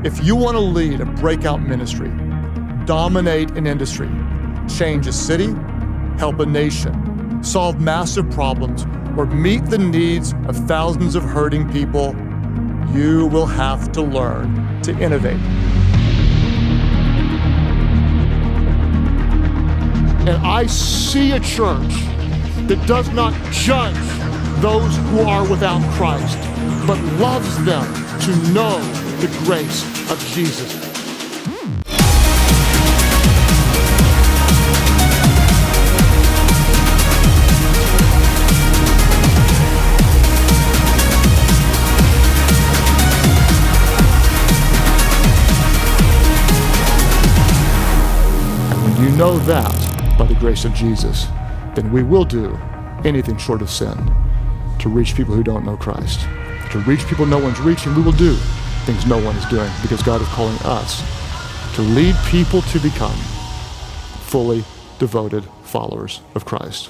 If you want to lead a breakout ministry, dominate an industry, change a city, help a nation, solve massive problems, or meet the needs of thousands of hurting people, you will have to learn to innovate. And I see a church that does not judge those who are without Christ, but loves them to know the grace of Jesus. And when you know that, by the grace of Jesus, then we will do anything short of sin to reach people who don't know Christ. To reach people no one's reaching, we will do things no one is doing, because God is calling us to lead people to become fully devoted followers of Christ.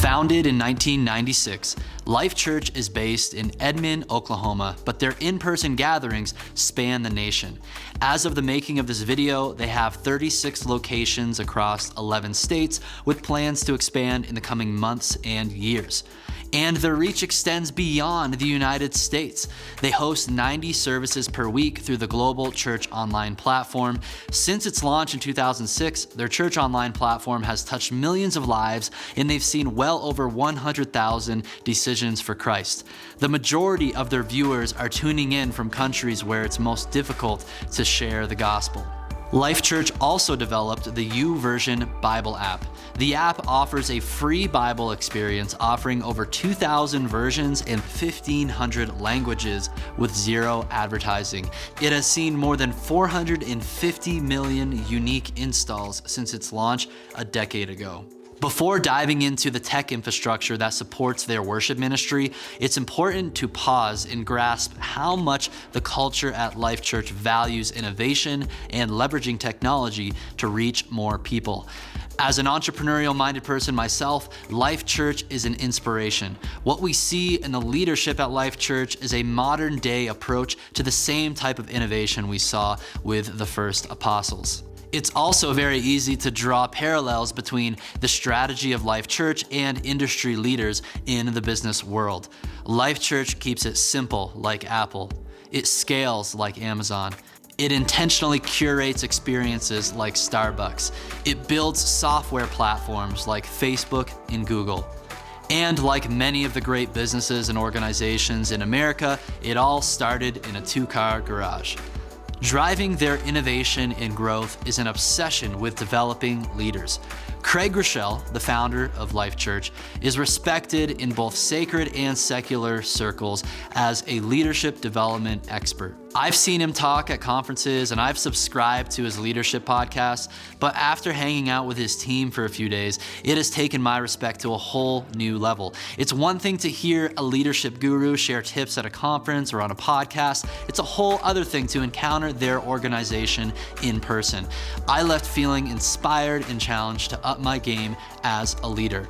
Founded in 1996, Life.Church is based in Edmond, Oklahoma, but their in-person gatherings span the nation. As of the making of this video, they have 36 locations across 11 states, with plans to expand in the coming months and years. And their reach extends beyond the United States. They host 90 services per week through the Global Church Online platform. Since its launch in 2006, their Church Online platform has touched millions of lives, and they've seen well over 100,000 decisions for Christ. The majority of their viewers are tuning in from countries where it's most difficult to share the gospel. Life.Church also developed the YouVersion Bible app. The app offers a free Bible experience, offering over 2,000 versions in 1,500 languages with zero advertising. It has seen more than 450 million unique installs since its launch a decade ago. Before diving into the tech infrastructure that supports their worship ministry, it's important to pause and grasp how much the culture at Life.Church values innovation and leveraging technology to reach more people. As an entrepreneurial-minded person myself, Life.Church is an inspiration. What we see in the leadership at Life.Church is a modern-day approach to the same type of innovation we saw with the first apostles. It's also very easy to draw parallels between the strategy of Life.Church and industry leaders in the business world. Life.Church keeps it simple like Apple. It scales like Amazon. It intentionally curates experiences like Starbucks. It builds software platforms like Facebook and Google. And like many of the great businesses and organizations in America, it all started in a two-car garage. Driving their innovation and growth is an obsession with developing leaders. Craig Rochelle, the founder of Life.Church, is respected in both sacred and secular circles as a leadership development expert. I've seen him talk at conferences and I've subscribed to his leadership podcast, but after hanging out with his team for a few days, it has taken my respect to a whole new level. It's one thing to hear a leadership guru share tips at a conference or on a podcast. It's a whole other thing to encounter their organization in person. I left feeling inspired and challenged to up my game as a leader.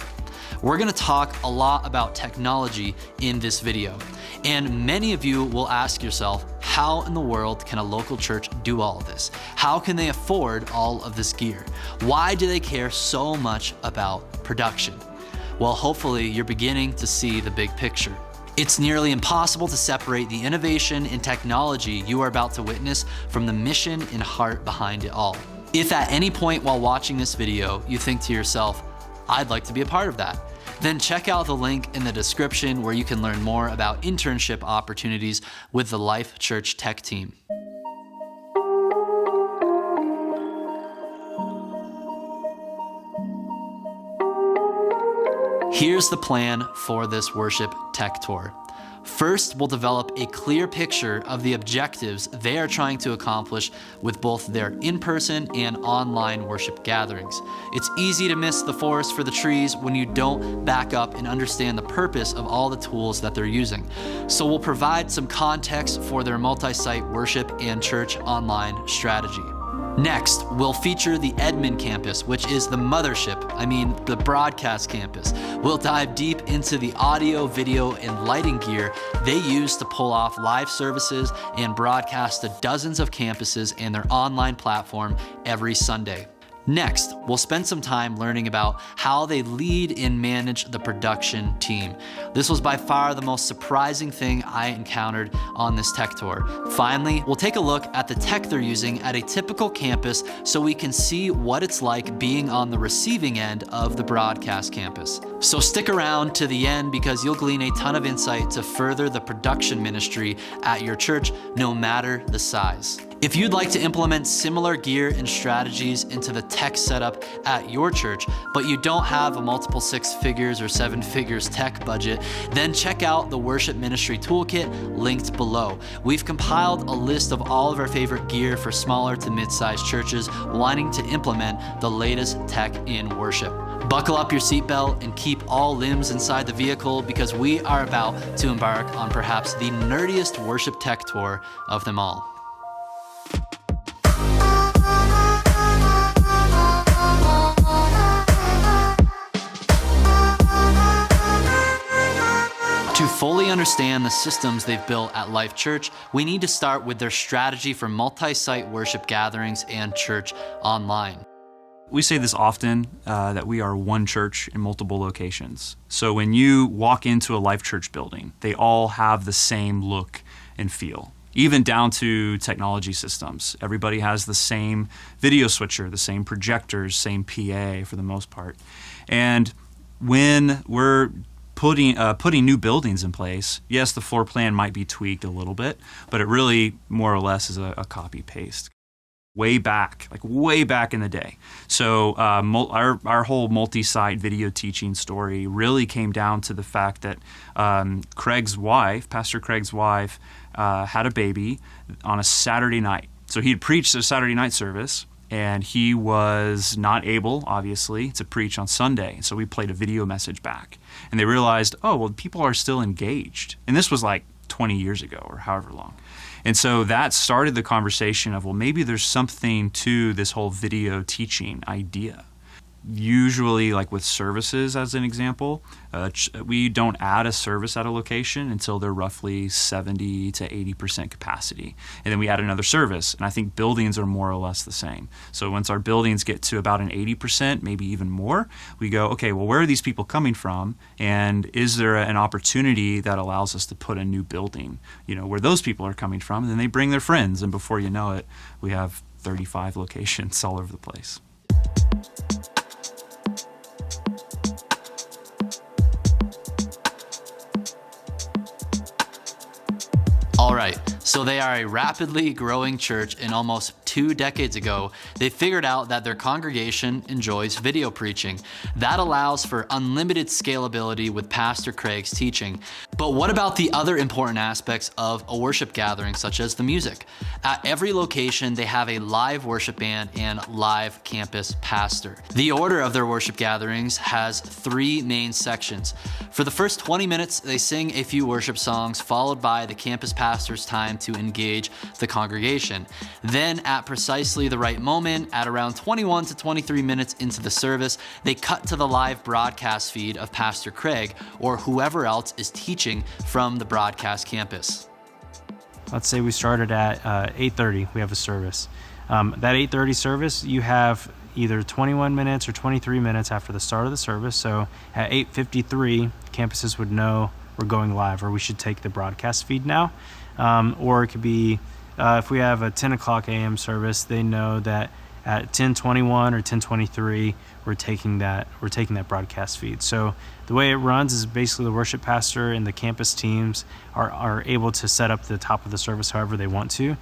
We're gonna talk a lot about technology in this video, and many of you will ask yourself, how in the world can a local church do all of this? How can they afford all of this gear? Why do they care so much about production? Well, hopefully you're beginning to see the big picture. It's nearly impossible to separate the innovation and technology you are about to witness from the mission and heart behind it all. If at any point while watching this video, you think to yourself, I'd like to be a part of that, then check out the link in the description where you can learn more about internship opportunities with the Life.Church tech team. Here's the plan for this worship tech tour. First, we'll develop a clear picture of the objectives they are trying to accomplish with both their in-person and online worship gatherings. It's easy to miss the forest for the trees when you don't back up and understand the purpose of all the tools that they're using. So we'll provide some context for their multi-site worship and church online strategy. Next, we'll feature the Edmond campus, which is the mothership, the broadcast campus. We'll dive deep into the audio, video, and lighting gear they use to pull off live services and broadcast to dozens of campuses and their online platform every Sunday. Next, we'll spend some time learning about how they lead and manage the production team. This was by far the most surprising thing I encountered on this tech tour. Finally, we'll take a look at the tech they're using at a typical campus so we can see what it's like being on the receiving end of the broadcast campus. So stick around to the end because you'll glean a ton of insight to further the production ministry at your church, no matter the size. If you'd like to implement similar gear and strategies into the tech setup at your church, but you don't have a multiple 6 figures or 7 figures tech budget, then check out the Worship Ministry Toolkit linked below. We've compiled a list of all of our favorite gear for smaller to mid-sized churches wanting to implement the latest tech in worship. Buckle up your seatbelt and keep all limbs inside the vehicle because we are about to embark on perhaps the nerdiest worship tech tour of them all. To fully understand the systems they've built at Life.Church, we need to start with their strategy for multi-site worship gatherings and church online. We say this often, that we are one church in multiple locations. So when you walk into a Life.Church building, they all have the same look and feel. Even down to technology systems. Everybody has the same video switcher, the same projectors, same PA for the most part. And when we're putting new buildings in place, yes, the floor plan might be tweaked a little bit, but it really more or less is a copy-paste. Way back in the day. So our whole multi-site video teaching story really came down to the fact that Pastor Craig's wife, had a baby on a Saturday night. So he had preached a Saturday night service, and he was not able, obviously, to preach on Sunday. So we played a video message back. And they realized, people are still engaged. And this was like 20 years ago or however long. And so that started the conversation of, maybe there's something to this whole video teaching idea. Usually, like with services as an example, we don't add a service at a location until they're roughly 70 to 80% capacity. And then we add another service. And I think buildings are more or less the same. So once our buildings get to about an 80%, maybe even more, we go, okay, well, where are these people coming from? And is there an opportunity that allows us to put a new building, where those people are coming from? And then they bring their friends. And before you know it, we have 35 locations all over the place. All right, so they are a rapidly growing church, and almost 2 decades ago, they figured out that their congregation enjoys video preaching. That allows for unlimited scalability with Pastor Craig's teaching. But what about the other important aspects of a worship gathering, such as the music? At every location, they have a live worship band and live campus pastor. The order of their worship gatherings has 3 main sections. For the first 20 minutes, they sing a few worship songs, followed by the campus pastor's time to engage the congregation. Then at precisely the right moment, at around 21 to 23 minutes into the service, they cut to the live broadcast feed of Pastor Craig or whoever else is teaching from the broadcast campus. Let's say we started at 8:30, we have a service. That 8:30 service, you have either 21 minutes or 23 minutes after the start of the service. So at 8:53, campuses would know we're going live, or we should take the broadcast feed now. Or it could be, if we have a 10 o'clock a.m. service, they know that at 10:21 or 10:23, we're taking that broadcast feed. So the way it runs is basically the worship pastor and the campus teams are able to set up the top of the service however they want to,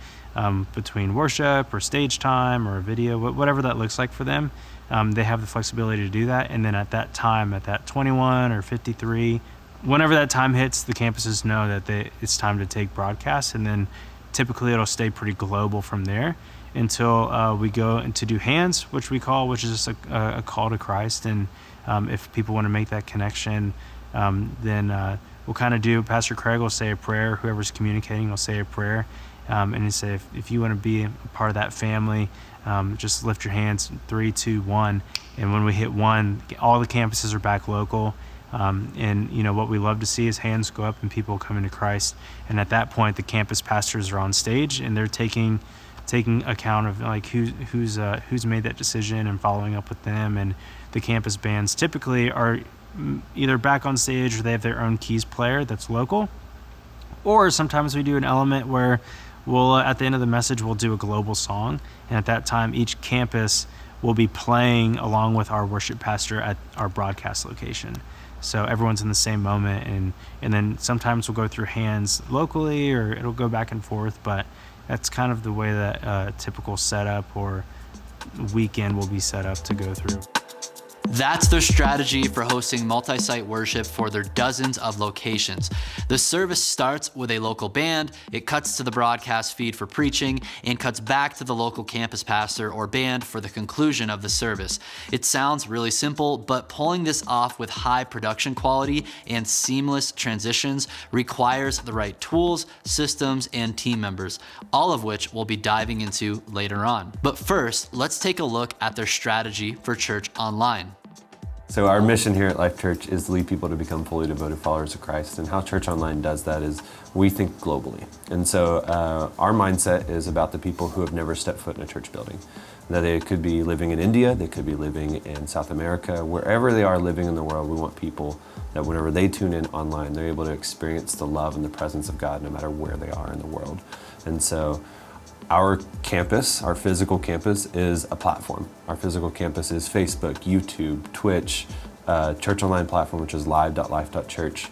between worship or stage time or video, whatever that looks like for them. They have the flexibility to do that. And then at that time, at that 21 or 53, whenever that time hits, the campuses know that it's time to take broadcast, and then typically it'll stay pretty global from there until we go into do hands, which is just a call to Christ. And if people want to make that connection, then we'll kind of do, Pastor Craig will say a prayer, whoever's communicating will say a prayer, And he said, if you want to be a part of that family, just lift your hands, 3, 2, 1. And when we hit 1, all the campuses are back local. And what we love to see is hands go up and people coming to Christ. And at that point, the campus pastors are on stage and they're taking account of like who's made that decision and following up with them. And the campus bands typically are either back on stage or they have their own keys player that's local, or sometimes we do an element where we'll at the end of the message we'll do a global song, and at that time each campus will be playing along with our worship pastor at our broadcast location. So everyone's in the same moment, and then sometimes we'll go through hands locally or it'll go back and forth, but that's kind of the way that a typical setup or weekend will be set up to go through. That's their strategy for hosting multi-site worship for their dozens of locations. The service starts with a local band, it cuts to the broadcast feed for preaching, and cuts back to the local campus pastor or band for the conclusion of the service. It sounds really simple, but pulling this off with high production quality and seamless transitions requires the right tools, systems, and team members, all of which we'll be diving into later on. But first, let's take a look at their strategy for church online. So our mission here at Life.Church is to lead people to become fully devoted followers of Christ. And how Church Online does that is we think globally. And so our mindset is about the people who have never stepped foot in a church building. That they could be living in India, they could be living in South America, wherever they are living in the world, we want people that whenever they tune in online, they're able to experience the love and the presence of God no matter where they are in the world. And so our campus, our physical campus, is a platform. Our physical campus is Facebook, YouTube, Twitch, Church Online platform, which is live.life.church.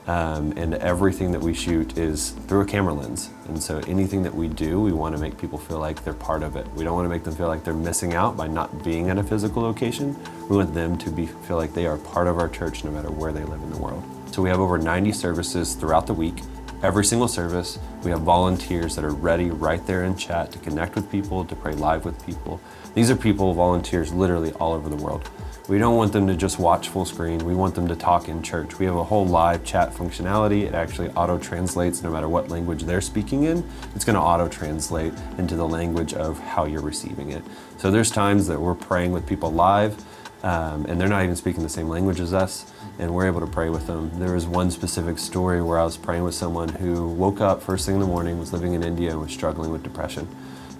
And everything that we shoot is through a camera lens. And so anything that we do, we want to make people feel like they're part of it. We don't want to make them feel like they're missing out by not being at a physical location. We want them to feel like they are part of our church no matter where they live in the world. So we have over 90 services throughout the week. Every single service, we have volunteers that are ready right there in chat to connect with people, to pray live with people. These are people, volunteers, literally all over the world. We don't want them to just watch full screen. We want them to talk in church. We have a whole live chat functionality. It actually auto-translates no matter what language they're speaking in. It's going to auto-translate into the language of how you're receiving it. So there's times that we're praying with people live, and they're not even speaking the same language as us, and we're able to pray with them. There was one specific story where I was praying with someone who woke up first thing in the morning, was living in India, and was struggling with depression.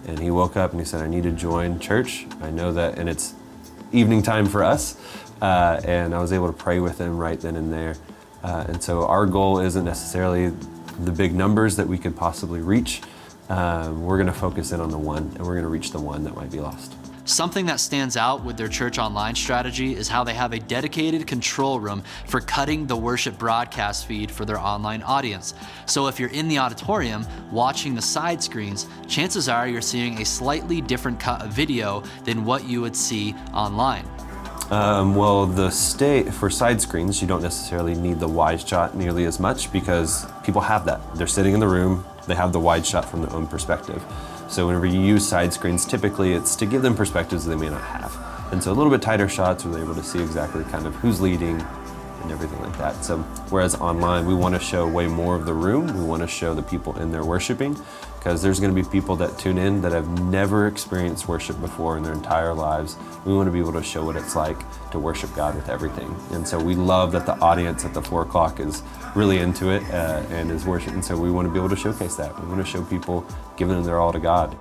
And he woke up and he said, I need to join church. I know that, and it's evening time for us, and I was able to pray with him right then and there. And so our goal isn't necessarily the big numbers that we could possibly reach. We're gonna focus in on the one, and we're gonna reach the one that might be lost. Something that stands out with their church online strategy is how they have a dedicated control room for cutting the worship broadcast feed for their online audience. So if you're in the auditorium watching the side screens, chances are you're seeing a slightly different cut of video than what you would see online. Well, for side screens, you don't necessarily need the wide shot nearly as much because people have that. They're sitting in the room, they have the wide shot from their own perspective. So whenever you use side screens, typically it's to give them perspectives they may not have. And so a little bit tighter shots where they're able to see exactly kind of who's leading and everything like that. So whereas online, we want to show way more of the room. We want to show the people in there worshiping, because there's going to be people that tune in that have never experienced worship before in their entire lives. We want to be able to show what it's like to worship God with everything. And so we love that the audience at the 4 o'clock is really into it and is worshiping. And so we want to be able to showcase that. We want to show people giving their all to God.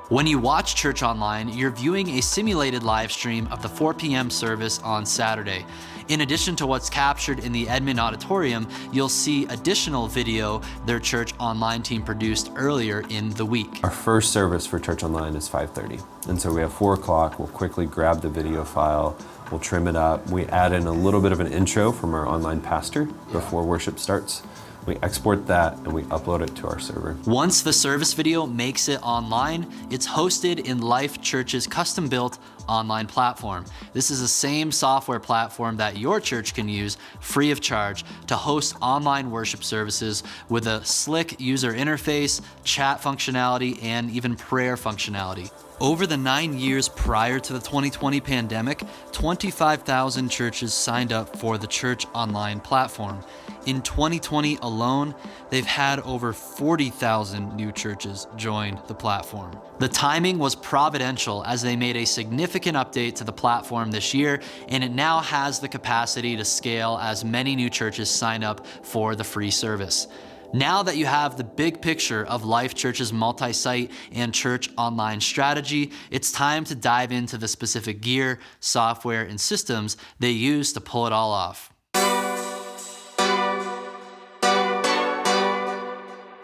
When you watch Church Online, you're viewing a simulated live stream of the 4 p.m. service on Saturday. In addition to what's captured in the Edmond Auditorium, you'll see additional video their Church Online team produced earlier in the week. Our first service for Church Online is 5:30. And so we have 4 o'clock, we'll quickly grab the video file, we'll trim it up. We add in a little bit of an intro from our online pastor before worship starts. We export that and we upload it to our server. Once the service video makes it online, it's hosted in Life.Church's custom-built online platform. This is the same software platform that your church can use free of charge to host online worship services with a slick user interface, chat functionality, and even prayer functionality. Over the 9 years prior to the 2020 pandemic, 25,000 churches signed up for the Church Online platform. In 2020 alone, they've had over 40,000 new churches join the platform. The timing was providential as they made a significant update to the platform this year, and it now has the capacity to scale as many new churches sign up for the free service. Now that you have the big picture of Life.Church's multi-site and church online strategy, it's time to dive into the specific gear, software, and systems they use to pull it all off.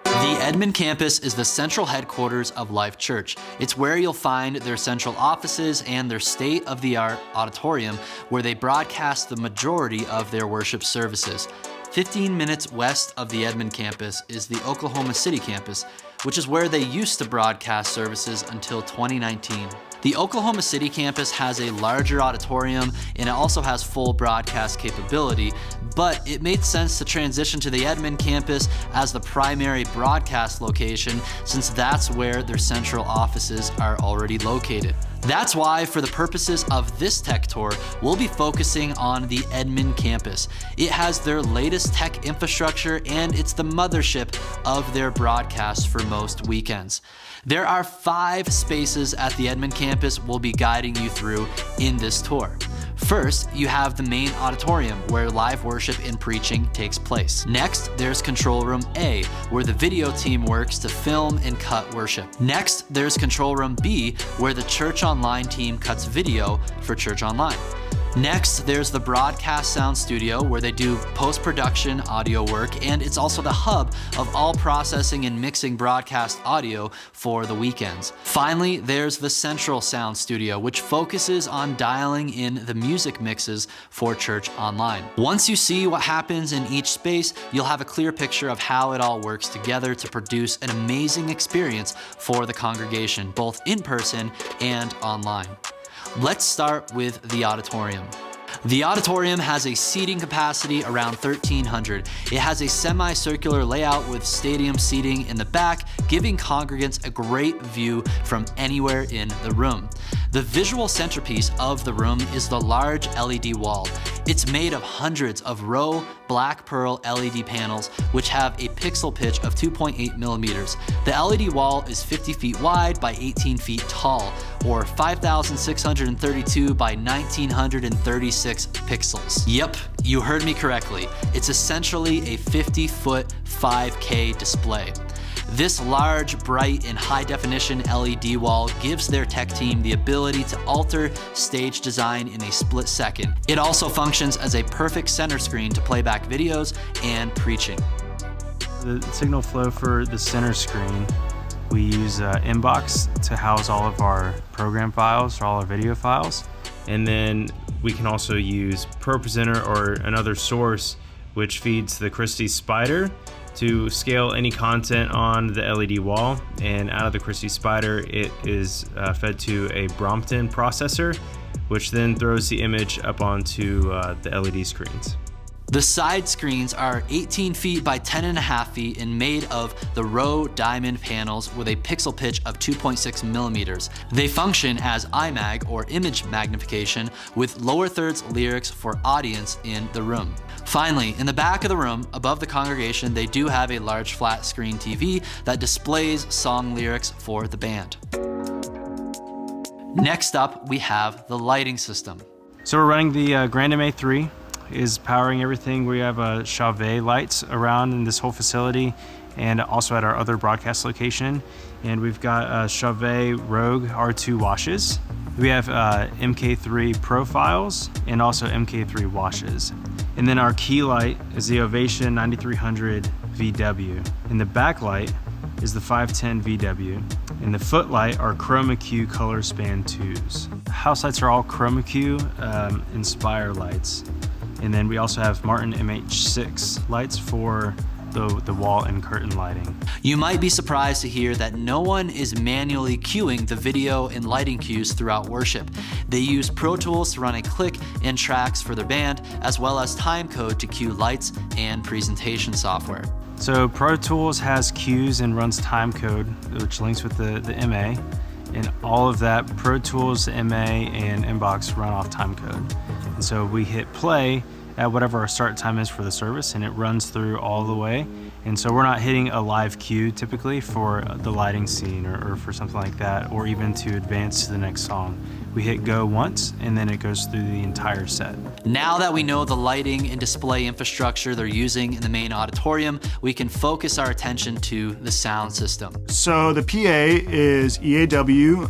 The Edmond campus is the central headquarters of Life.Church. It's where you'll find their central offices and their state-of-the-art auditorium, where they broadcast the majority of their worship services. 15 minutes west of the Edmond campus is the Oklahoma City campus, which is where they used to broadcast services until 2019. The Oklahoma City campus has a larger auditorium and it also has full broadcast capability, but it made sense to transition to the Edmond campus as the primary broadcast location since that's where their central offices are already located. That's why, for the purposes of this tech tour, we'll be focusing on the Edmond campus. It has their latest tech infrastructure and it's the mothership of their broadcast for most weekends. There are 5 spaces at the Edmond campus we'll be guiding you through in this tour. First, you have the main auditorium where live worship and preaching takes place. Next, there's Control Room A, where the video team works to film and cut worship. Next, there's Control Room B, where the Church Online team cuts video for Church Online. Next, there's the Broadcast Sound Studio, where they do post-production audio work, and it's also the hub of all processing and mixing broadcast audio for the weekends. Finally, there's the Central Sound Studio, which focuses on dialing in the music mixes for Church Online. Once you see what happens in each space, you'll have a clear picture of how it all works together to produce an amazing experience for the congregation, both in person and online. Let's start with the auditorium. The auditorium has a seating capacity around 1,300. It has a semicircular layout with stadium seating in the back, giving congregants a great view from anywhere in the room. The visual centerpiece of the room is the large LED wall. It's made of hundreds of row black pearl LED panels, which have a pixel pitch of 2.8 millimeters. The LED wall is 50 feet wide by 18 feet tall, or 5,632 by 1,936 pixels. Yep, you heard me correctly. It's essentially a 50-foot 5K display. This large, bright, and high-definition LED wall gives their tech team the ability to alter stage design in a split second. It also functions as a perfect center screen to play back videos and preaching. The signal flow for the center screen, we use Inbox to house all of our program files, or all our video files. And then we can also use ProPresenter or another source which feeds the Christie Spider to scale any content on the LED wall, and out of the Christie Spider it is fed to a Brompton processor, which then throws the image up onto the LED screens. The side screens are 18 feet by 10.5 feet and made of the row diamond panels with a pixel pitch of 2.6 millimeters. They function as IMAG, or image magnification, with lower thirds lyrics for audience in the room. Finally, in the back of the room, above the congregation, they do have a large flat screen TV that displays song lyrics for the band. Next up, we have the lighting system. So we're running the Grand MA3. Is powering everything. We have Chauvet lights around in this whole facility and also at our other broadcast location. And we've got Chauvet Rogue R2 washes. We have MK3 profiles and also MK3 washes. And then our key light is the Ovation 9300 VW. And the backlight is the 510 VW. And the footlight are Chroma Q color span 2s. House lights are all Chroma Q Inspire lights. And then we also have Martin MH6 lights for the wall and curtain lighting. You might be surprised to hear that no one is manually cueing the video and lighting cues throughout worship. They use Pro Tools to run a click and tracks for their band, as well as timecode to cue lights and presentation software. So Pro Tools has cues and runs timecode, which links with the MA. And all of that, Pro Tools, MA, and Inbox run off timecode. And so we hit play at whatever our start time is for the service, and it runs through all the way. And so we're not hitting a live cue typically for the lighting scene or for something like that, or even to advance to the next song. We hit go once, and then it goes through the entire set. Now that we know the lighting and display infrastructure they're using in the main auditorium, we can focus our attention to the sound system. So the PA is EAW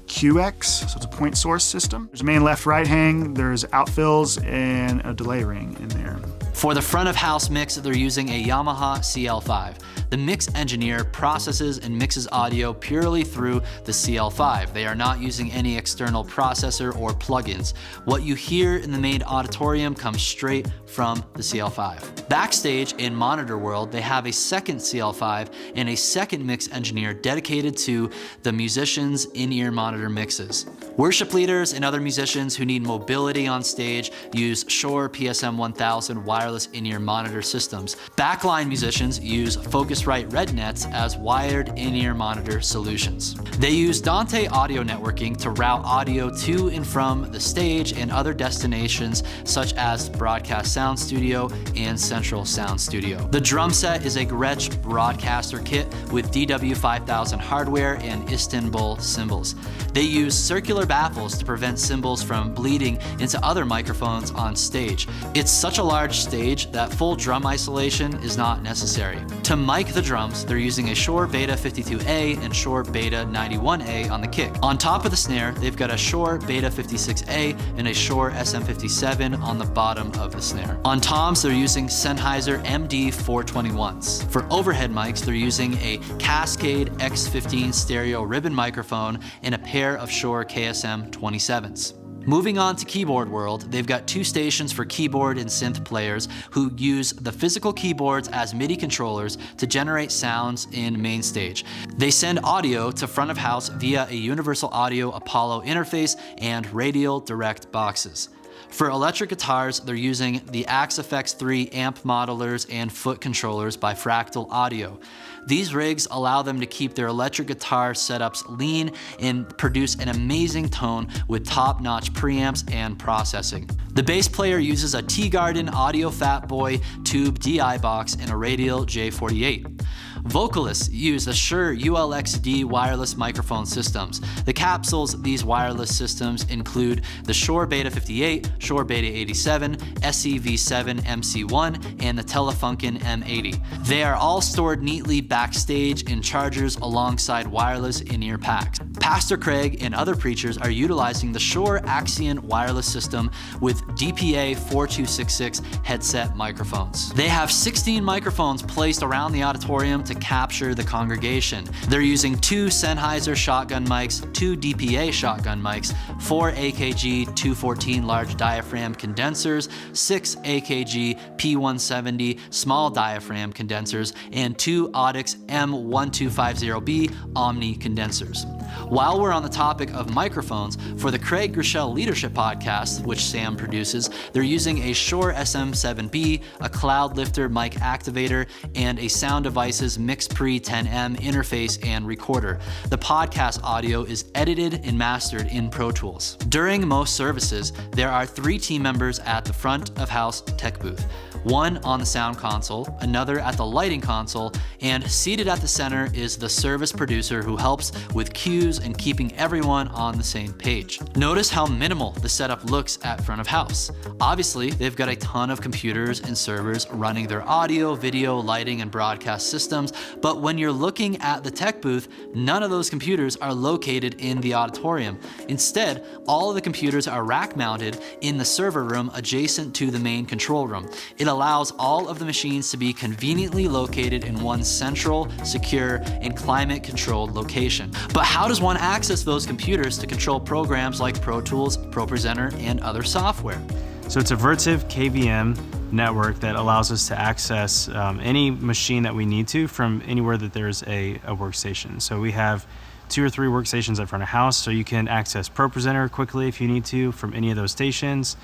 QX, so it's a point source system. There's a main left-right hang, there's outfills, and a delay ring in there. For the front of house mix, they're using a Yamaha CL5. The mix engineer processes and mixes audio purely through the CL5. They are not using any external processor or plugins. What you hear in the main auditorium comes straight from the CL5. Backstage in Monitor World, they have a second CL5 and a second mix engineer dedicated to the musicians' in-ear monitor mixes. Worship leaders and other musicians who need mobility on stage use Shure PSM 1000 wireless in-ear monitor systems. Backline musicians use Focusrite RedNets as wired in-ear monitor solutions. They use Dante audio networking to route audio to and from the stage and other destinations such as Broadcast Sound Studio and Central Sound Studio. The drum set is a Gretsch Broadcaster kit with DW5000 hardware and Istanbul cymbals. They use circular baffles to prevent cymbals from bleeding into other microphones on stage. It's such a large stage that full drum isolation is not necessary. To mic the drums, they're using a Shure Beta 52A and Shure Beta 91A on the kick. On top of the snare, they've got a Shure Beta 56A and a Shure SM57 on the bottom of the snare. On toms, they're using Sennheiser MD421s. For overhead mics, they're using a Cascade X15 stereo ribbon microphone and a pair of Shure KSM 27s. Moving on to keyboard world, they've got two stations for keyboard and synth players who use the physical keyboards as MIDI controllers to generate sounds in main stage. They send audio to front of house via a Universal Audio Apollo interface and radial direct boxes. For electric guitars, they're using the Axe-FX 3 amp modelers and foot controllers by Fractal Audio. These rigs allow them to keep their electric guitar setups lean and produce an amazing tone with top-notch preamps and processing. The bass player uses a T-Garden Audio Fatboy Tube DI box and a Radial J48. Vocalists use the Shure ULXD wireless microphone systems. The capsules of these wireless systems include the Shure Beta 58, Shure Beta 87, SE-V7 MC1, and the Telefunken M80. They are all stored neatly backstage in chargers alongside wireless in-ear packs. Pastor Craig and other preachers are utilizing the Shure Axion wireless system with DPA 4266 headset microphones. They have 16 microphones placed around the auditorium to capture the congregation. They're using 2 Sennheiser shotgun mics, 2 DPA shotgun mics, 4 AKG 214 large diaphragm condensers, 6 AKG P170 small diaphragm condensers, and 2 Audix M1250B Omni condensers. While we're on the topic of microphones, for the Craig Groeschel Leadership Podcast, which Sam produces, they're using a Shure SM7B, a Cloud Lifter mic activator, and a Sound Devices MixPre 10M interface and recorder. The podcast audio is edited and mastered in Pro Tools. During most services, there are 3 team members at the front of house tech booth. One on the sound console, another at the lighting console, and seated at the center is the service producer who helps with cues and keeping everyone on the same page. Notice how minimal the setup looks at front of house. Obviously, they've got a ton of computers and servers running their audio, video, lighting, and broadcast systems, but when you're looking at the tech booth, none of those computers are located in the auditorium. Instead, all of the computers are rack mounted in the server room adjacent to the main control room. It allows all of the machines to be conveniently located in one central, secure, and climate-controlled location. But how does one access those computers to control programs like Pro Tools, ProPresenter, and other software? So it's a Vertiv KVM network that allows us to access any machine that we need to from anywhere that there's a workstation. So we have 2 or 3 workstations at front of house, so you can access ProPresenter quickly if you need to from any of those stations.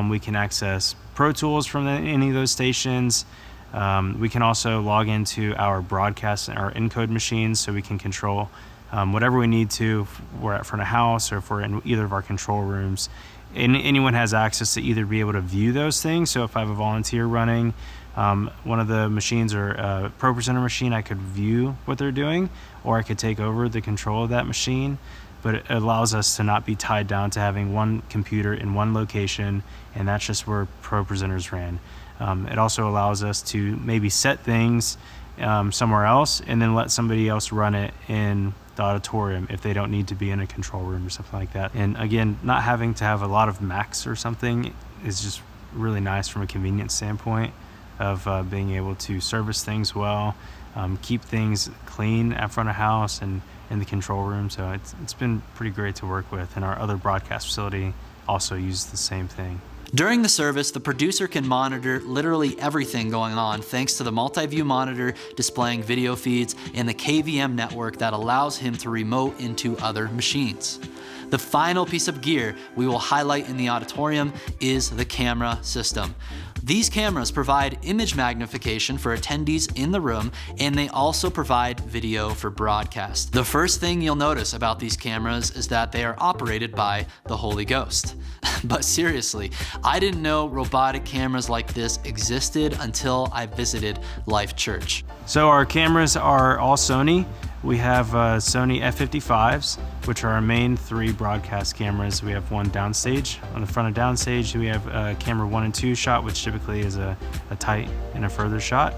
We can access Pro Tools from any of those stations. We can also log into our broadcast and our encode machines so we can control whatever we need to. If we're at front of house or if we're in either of our control rooms. And anyone has access to either be able to view those things. So if I have a volunteer running one of the machines or a Pro Presenter machine, I could view what they're doing, or I could take over the control of that machine. But it allows us to not be tied down to having one computer in one location, and that's just where Pro Presenters ran. It also allows us to maybe set things somewhere else and then let somebody else run it in the auditorium if they don't need to be in a control room or something like that. And again, not having to have a lot of Macs or something is just really nice from a convenience standpoint of being able to service things well, keep things clean at front of house and in the control room. So it's been pretty great to work with. And our other broadcast facility also uses the same thing. During the service, the producer can monitor literally everything going on thanks to the multi-view monitor displaying video feeds and the KVM network that allows him to remote into other machines. The final piece of gear we will highlight in the auditorium is the camera system. These cameras provide image magnification for attendees in the room, and they also provide video for broadcast. The first thing you'll notice about these cameras is that they are operated by the Holy Ghost. But seriously, I didn't know robotic cameras like this existed until I visited Life.Church. So our cameras are all Sony. We have Sony F55s, which are our main 3 broadcast cameras. We have one downstage. On the front of downstage, we have camera 1 and 2 shot, which typically is a tight and a further shot.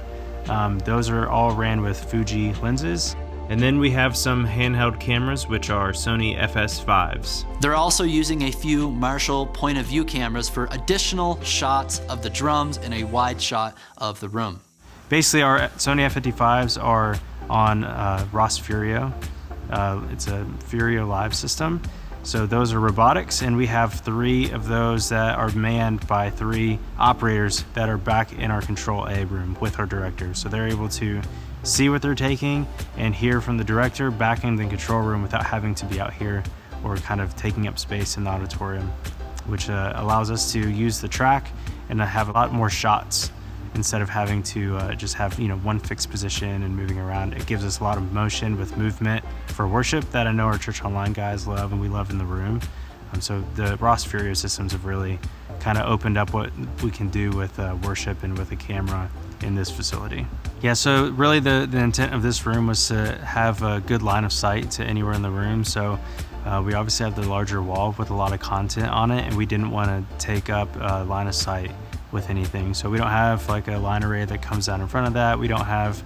Those are all ran with Fuji lenses. And then we have some handheld cameras, which are Sony FS5s. They're also using a few Marshall point of view cameras for additional shots of the drums and a wide shot of the room. Basically, our Sony F55s are on Ross Furio. It's a Furio Live system. So those are robotics, and we have 3 of those that are manned by 3 operators that are back in our Control A room with our director. So they're able to see what they're taking and hear from the director back in the control room without having to be out here or kind of taking up space in the auditorium, which allows us to use the track and have a lot more shots instead of having to just have one fixed position and moving around. It gives us a lot of motion with movement for worship that I know our Church Online guys love and we love in the room. So the Ross Furio systems have really kind of opened up what we can do with worship and with a camera in this facility. Yeah, so really the intent of this room was to have a good line of sight to anywhere in the room. So we obviously have the larger wall with a lot of content on it, and we didn't want to take up line of sight with anything. So we don't have like a line array that comes down in front of that. We don't have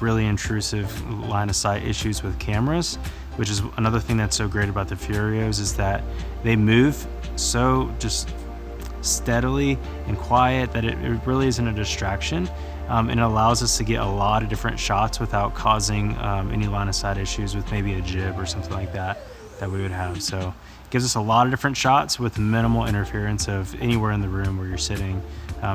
really intrusive line of sight issues with cameras, which is another thing that's so great about the Furios is that they move so just steadily and quiet that it really isn't a distraction. And it allows us to get a lot of different shots without causing any line of sight issues with maybe a jib or something like that we would have. So it gives us a lot of different shots with minimal interference of anywhere in the room where you're sitting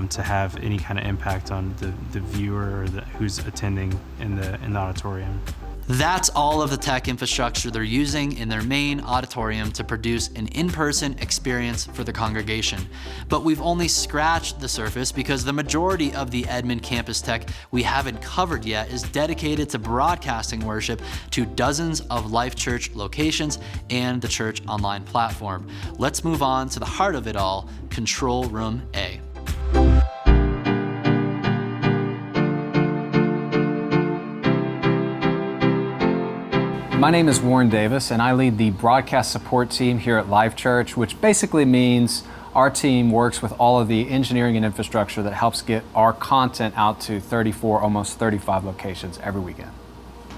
to have any kind of impact on the viewer or who's attending in the auditorium. That's all of the tech infrastructure they're using in their main auditorium to produce an in-person experience for the congregation. But we've only scratched the surface because the majority of the Edmond campus tech we haven't covered yet is dedicated to broadcasting worship to dozens of Life.Church locations and the Church Online platform. Let's move on to the heart of it all, Control Room A. My name is Warren Davis, and I lead the broadcast support team here at Life.Church, which basically means our team works with all of the engineering and infrastructure that helps get our content out to 34, almost 35 locations every weekend.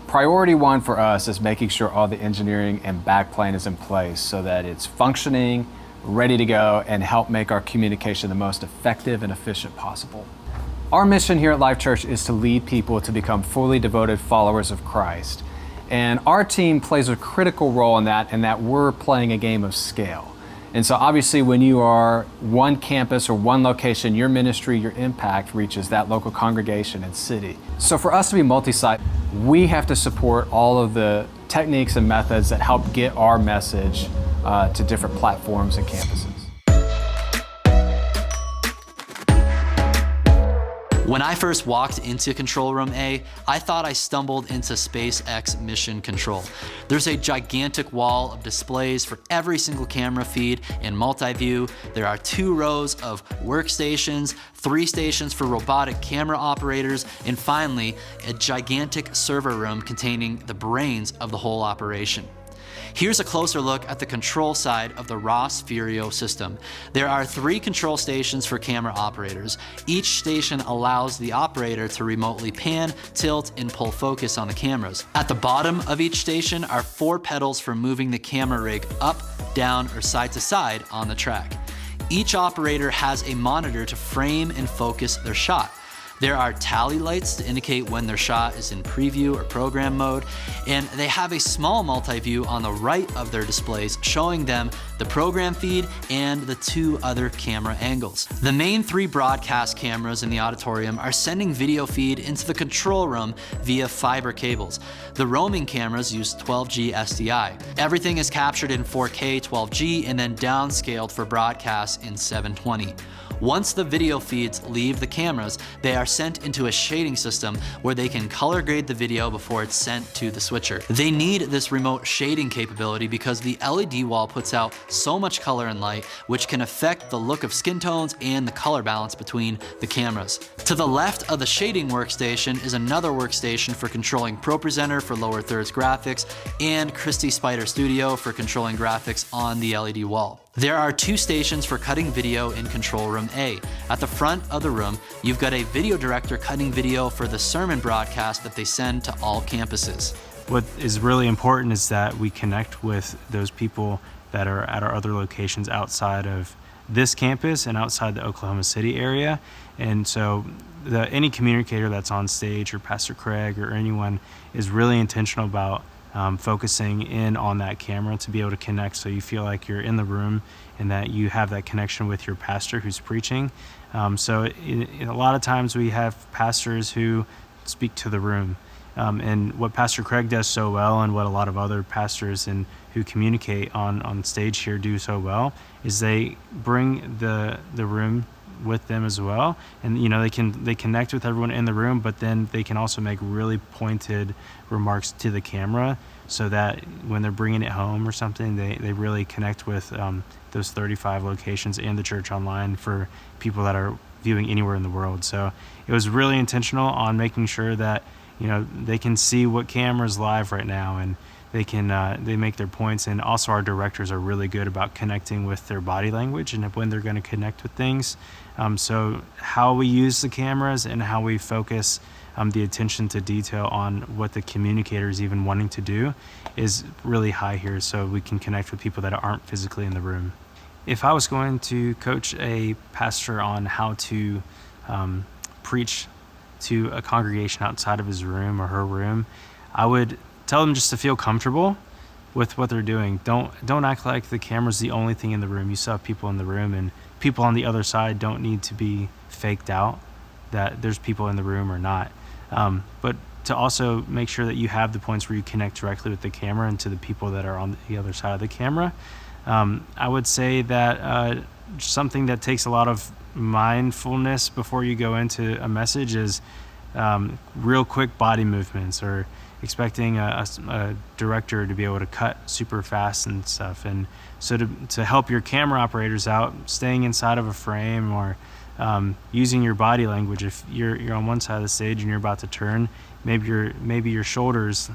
Priority 1 for us is making sure all the engineering and backplane is in place so that it's functioning, ready to go, and help make our communication the most effective and efficient possible. Our mission here at Life.Church is to lead people to become fully devoted followers of Christ. And our team plays a critical role in that we're playing a game of scale. And so obviously when you are one campus or one location, your ministry, your impact reaches that local congregation and city. So for us to be multi-site, we have to support all of the techniques and methods that help get our message to different platforms and campuses. When I first walked into Control Room A, I thought I stumbled into SpaceX Mission Control. There's a gigantic wall of displays for every single camera feed in multi-view. There are 2 rows of workstations, 3 stations for robotic camera operators, and finally, a gigantic server room containing the brains of the whole operation. Here's a closer look at the control side of the Ross Furio system. There are 3 control stations for camera operators. Each station allows the operator to remotely pan, tilt, and pull focus on the cameras. At the bottom of each station are 4 pedals for moving the camera rig up, down, or side to side on the track. Each operator has a monitor to frame and focus their shot. There are tally lights to indicate when their shot is in preview or program mode, and they have a small multi-view on the right of their displays showing them the program feed and the 2 other camera angles. The main 3 broadcast cameras in the auditorium are sending video feed into the control room via fiber cables. The roaming cameras use 12G SDI. Everything is captured in 4K 12G and then downscaled for broadcast in 720. Once the video feeds leave the cameras, they are sent into a shading system where they can color grade the video before it's sent to the switcher. They need this remote shading capability because the LED wall puts out so much color and light, which can affect the look of skin tones and the color balance between the cameras. To the left of the shading workstation is another workstation for controlling ProPresenter for lower thirds graphics and Christie Spider Studio for controlling graphics on the LED wall. There are 2 stations for cutting video in Control Room A. At the front of the room, you've got a video director cutting video for the sermon broadcast that they send to all campuses. What is really important is that we connect with those people that are at our other locations outside of this campus and outside the Oklahoma City area. And so any communicator that's on stage, or Pastor Craig or anyone, is really intentional about focusing in on that camera to be able to connect, so you feel like you're in the room and that you have that connection with your pastor who's preaching. So a lot of times we have pastors who speak to the room. And what Pastor Craig does so well, and what a lot of other pastors and who communicate on stage here do so well, is they bring the room with them as well. And they connect with everyone in the room, but then they can also make really pointed remarks to the camera, so that when they're bringing it home or something, they really connect with those 35 locations and the church online for people that are viewing anywhere in the world. So it was really intentional on making sure that they can see what camera's live right now, and they make their points. And also our directors are really good about connecting with their body language and when they're going to connect with things. So how we use the cameras and how we focus the attention to detail on what the communicator is even wanting to do is really high here, so we can connect with people that aren't physically in the room. If I was going to coach a pastor on how to preach to a congregation outside of his room or her room, I would tell them just to feel comfortable with what they're doing. Don't act like the camera's the only thing in the room. You still have people in the room, and people on the other side don't need to be faked out that there's people in the room or not. But to also make sure that you have the points where you connect directly with the camera and to the people that are on the other side of the camera. I would say that something that takes a lot of mindfulness before you go into a message is real quick body movements, or expecting a director to be able to cut super fast and stuff. And so to help your camera operators out, staying inside of a frame, or using your body language. If you're on one side of the stage and you're about to turn, maybe your shoulders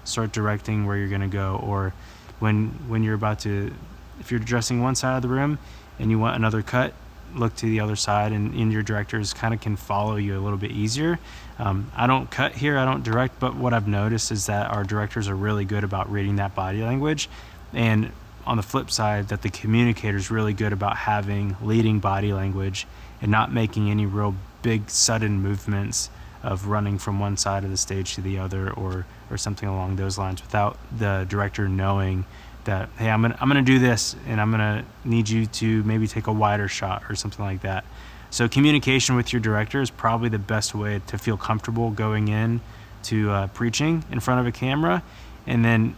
start directing where you're going to go. Or when you're about to, if you're addressing one side of the room and you want another cut, look to the other side, and your directors kind of can follow you a little bit easier. I don't cut here, I don't direct, but what I've noticed is that our directors are really good about reading that body language. And on the flip side, that the communicator is really good about having leading body language and not making any real big sudden movements of running from one side of the stage to the other, or something along those lines, without the director knowing that, hey, I'm gonna do this, and I'm gonna need you to maybe take a wider shot or something like that. So communication with your director is probably the best way to feel comfortable going in to preaching in front of a camera, and then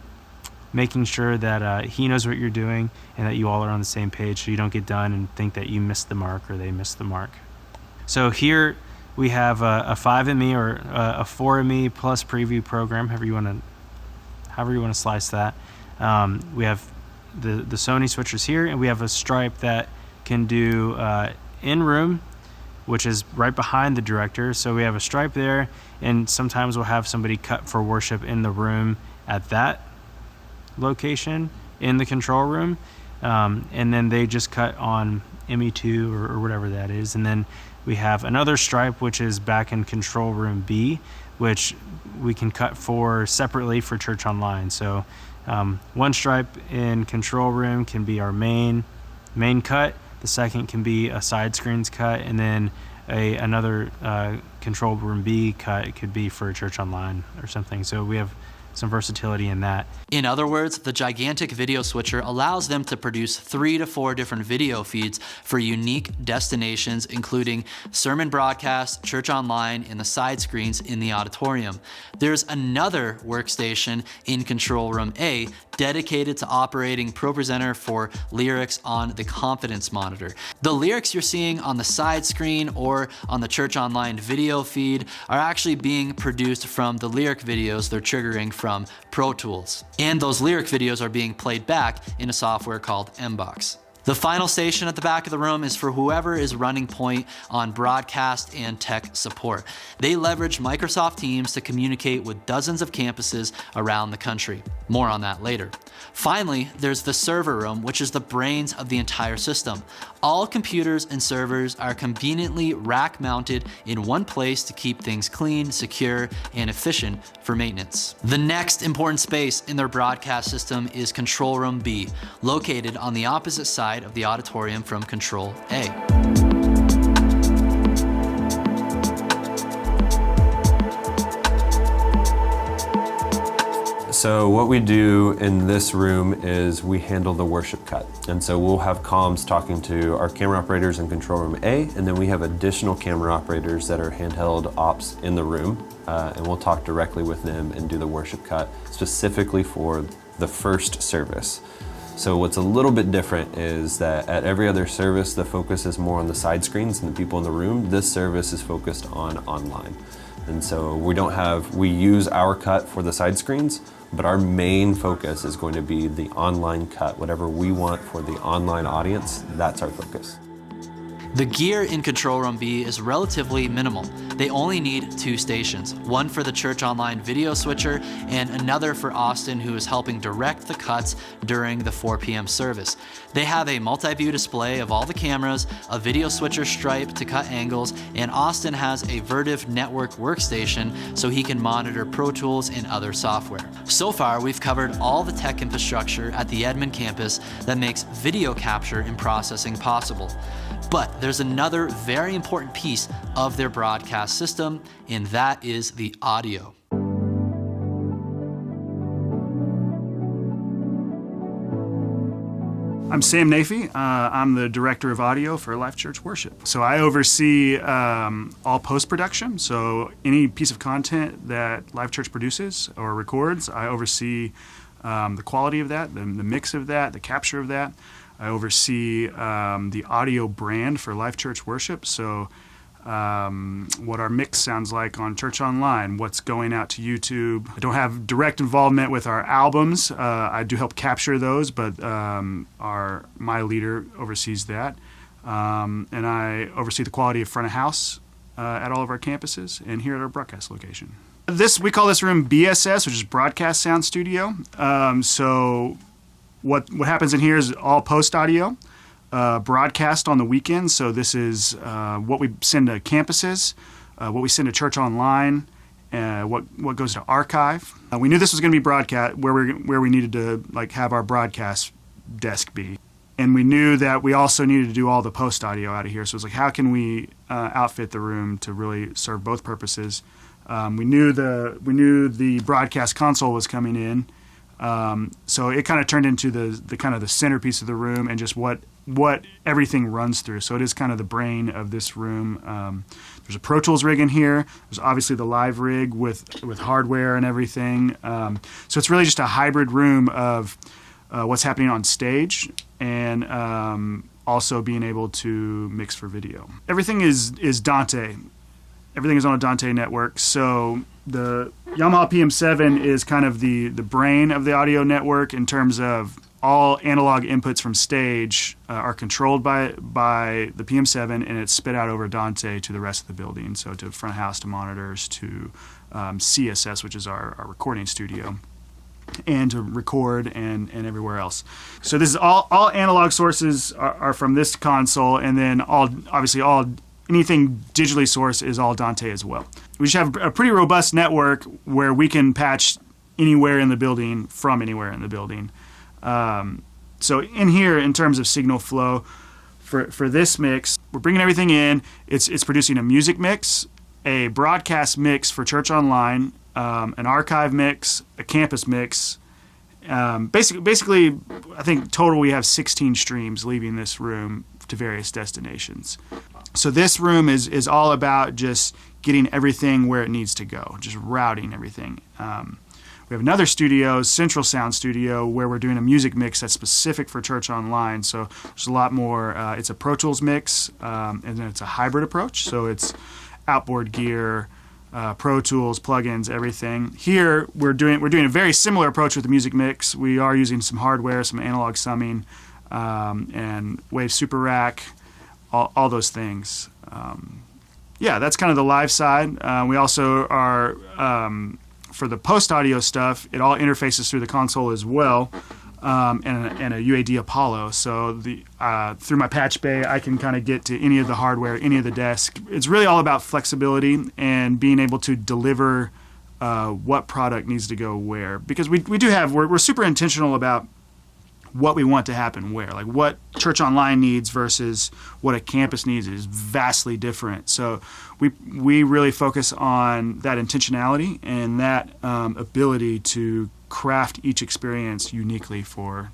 making sure that he knows what you're doing and that you all are on the same page, so you don't get done and think that you missed the mark or they missed the mark. So here, we have a 5ME or a 4ME plus preview program, however you want to slice that. We have the Sony switchers here, and we have a stripe that can do in-room, which is right behind the director. So we have a stripe there, and sometimes we'll have somebody cut for worship in the room at that location in the control room, and then they just cut on ME2 or whatever that is. And then we have another stripe which is back in control room B, which we can cut for separately for Church Online. So one stripe in control room can be our main cut. The second can be a side screens cut, and then another control room B cut. It could be for Church Online or something. So we have some versatility in that. In other words, the gigantic video switcher allows them to produce 3 to 4 different video feeds for unique destinations, including sermon broadcast, Church Online, and the side screens in the auditorium. There's another workstation in Control Room A dedicated to operating ProPresenter for lyrics on the Confidence Monitor. The lyrics you're seeing on the side screen or on the Church Online video feed are actually being produced from the lyric videos they're triggering from Pro Tools. And those lyric videos are being played back in a software called Mbox. The final station at the back of the room is for whoever is running point on broadcast and tech support. They leverage Microsoft Teams to communicate with dozens of campuses around the country. More on that later. Finally, there's the server room, which is the brains of the entire system. All computers and servers are conveniently rack mounted in one place to keep things clean, secure, and efficient for maintenance. The next important space in their broadcast system is Control Room B, located on the opposite side of the auditorium from Control A. So what we do in this room is we handle the worship cut. And so we'll have comms talking to our camera operators in Control Room A, and then we have additional camera operators that are handheld ops in the room, and we'll talk directly with them and do the worship cut specifically for the first service. So what's a little bit different is that at every other service, the focus is more on the side screens and the people in the room. This service is focused on online. And so we use our cut for the side screens, but our main focus is going to be the online cut. Whatever we want for the online audience, that's our focus. The gear in Control Room B is relatively minimal. They only need 2 stations, one for the Church Online video switcher and another for Austin, who is helping direct the cuts during the 4 p.m. service. They have a multi-view display of all the cameras, a video switcher stripe to cut angles, and Austin has a Vertiv network workstation so he can monitor Pro Tools and other software. So far, we've covered all the tech infrastructure at the Edmond campus that makes video capture and processing possible. But there's another very important piece of their broadcast system, and that is the audio. I'm Sam Nafee. I'm the director of audio for Life.Church Worship. So I oversee all post-production. So any piece of content that Life.Church produces or records, I oversee the quality of that, the mix of that, the capture of that. I oversee the audio brand for Life.Church Worship. So what our mix sounds like on Church Online, what's going out to YouTube. I don't have direct involvement with our albums. I do help capture those, but my leader oversees that. And I oversee the quality of front of house at all of our campuses and here at our broadcast location. We call this room BSS, which is Broadcast Sound Studio. So what happens in here is all post audio, broadcast on the weekends. So this is what we send to campuses, what we send to Church Online, what goes to archive. We knew this was going to be broadcast where we needed to have our broadcast desk be, and we knew that we also needed to do all the post audio out of here. So it's how can we outfit the room to really serve both purposes? We knew the broadcast console was coming in. So it kind of turned into the kind of the centerpiece of the room and just what everything runs through. So it is kind of the brain of this room. There's a Pro Tools rig in here. There's obviously the live rig with hardware and everything. So it's really just a hybrid room of what's happening on stage and also being able to mix for video. Everything is Dante. everything is on a Dante network. So the Yamaha PM7 is kind of the brain of the audio network in terms of all analog inputs from stage are controlled by the PM7, and it's spit out over Dante to the rest of the building. So to front house, to monitors, to CSS, which is our recording studio, and to record and everywhere else. So this is all analog sources are from this console, and then anything digitally sourced is all Dante as well. We just have a pretty robust network where we can patch anywhere in the building from anywhere in the building. So in here, in terms of signal flow, for this mix, we're bringing everything in. It's producing a music mix, a broadcast mix for Church Online, an archive mix, a campus mix. Basically, I think total we have 16 streams leaving this room to various destinations. So this room is all about just getting everything where it needs to go, just routing everything. We have another studio, Central Sound Studio, where we're doing a music mix that's specific for Church Online. So there's a lot more. It's a Pro Tools mix, and then it's a hybrid approach. So it's outboard gear, Pro Tools, plugins, everything. Here we're doing a very similar approach with the music mix. We are using some hardware, some analog summing, and Wave Super Rack, all those things. That's kind of the live side. We also are. For the post-audio stuff, it all interfaces through the console as well, and a UAD Apollo. So through my patch bay, I can kind of get to any of the hardware, any of the desk. It's really all about flexibility and being able to deliver what product needs to go where. Because we're super intentional about what we want to happen where. Like what Church Online needs versus what a campus needs is vastly different. So we really focus on that intentionality and that ability to craft each experience uniquely for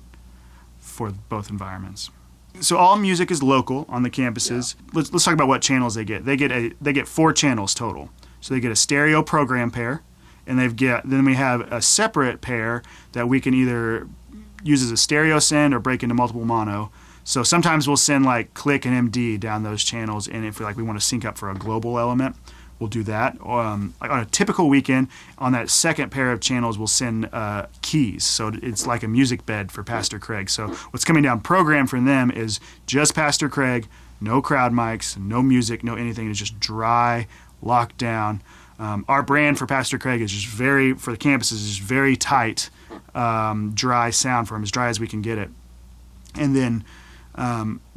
both environments. So all music is local on the campuses. Yeah. Let's talk about what channels they get. They get 4 channels total. So they get a stereo program pair, and then we have a separate pair that we can either use as a stereo send or break into multiple mono. So sometimes we'll send like click and MD down those channels, and if we want to sync up for a global element, we'll do that. Like on a typical weekend, on that second pair of channels, we'll send keys. So it's like a music bed for Pastor Craig. So what's coming down programmed from them is just Pastor Craig, no crowd mics, no music, no anything. It's just dry, locked down. Our brand for Pastor Craig is just for the campuses, is just very tight, dry sound for him, as dry as we can get it. And then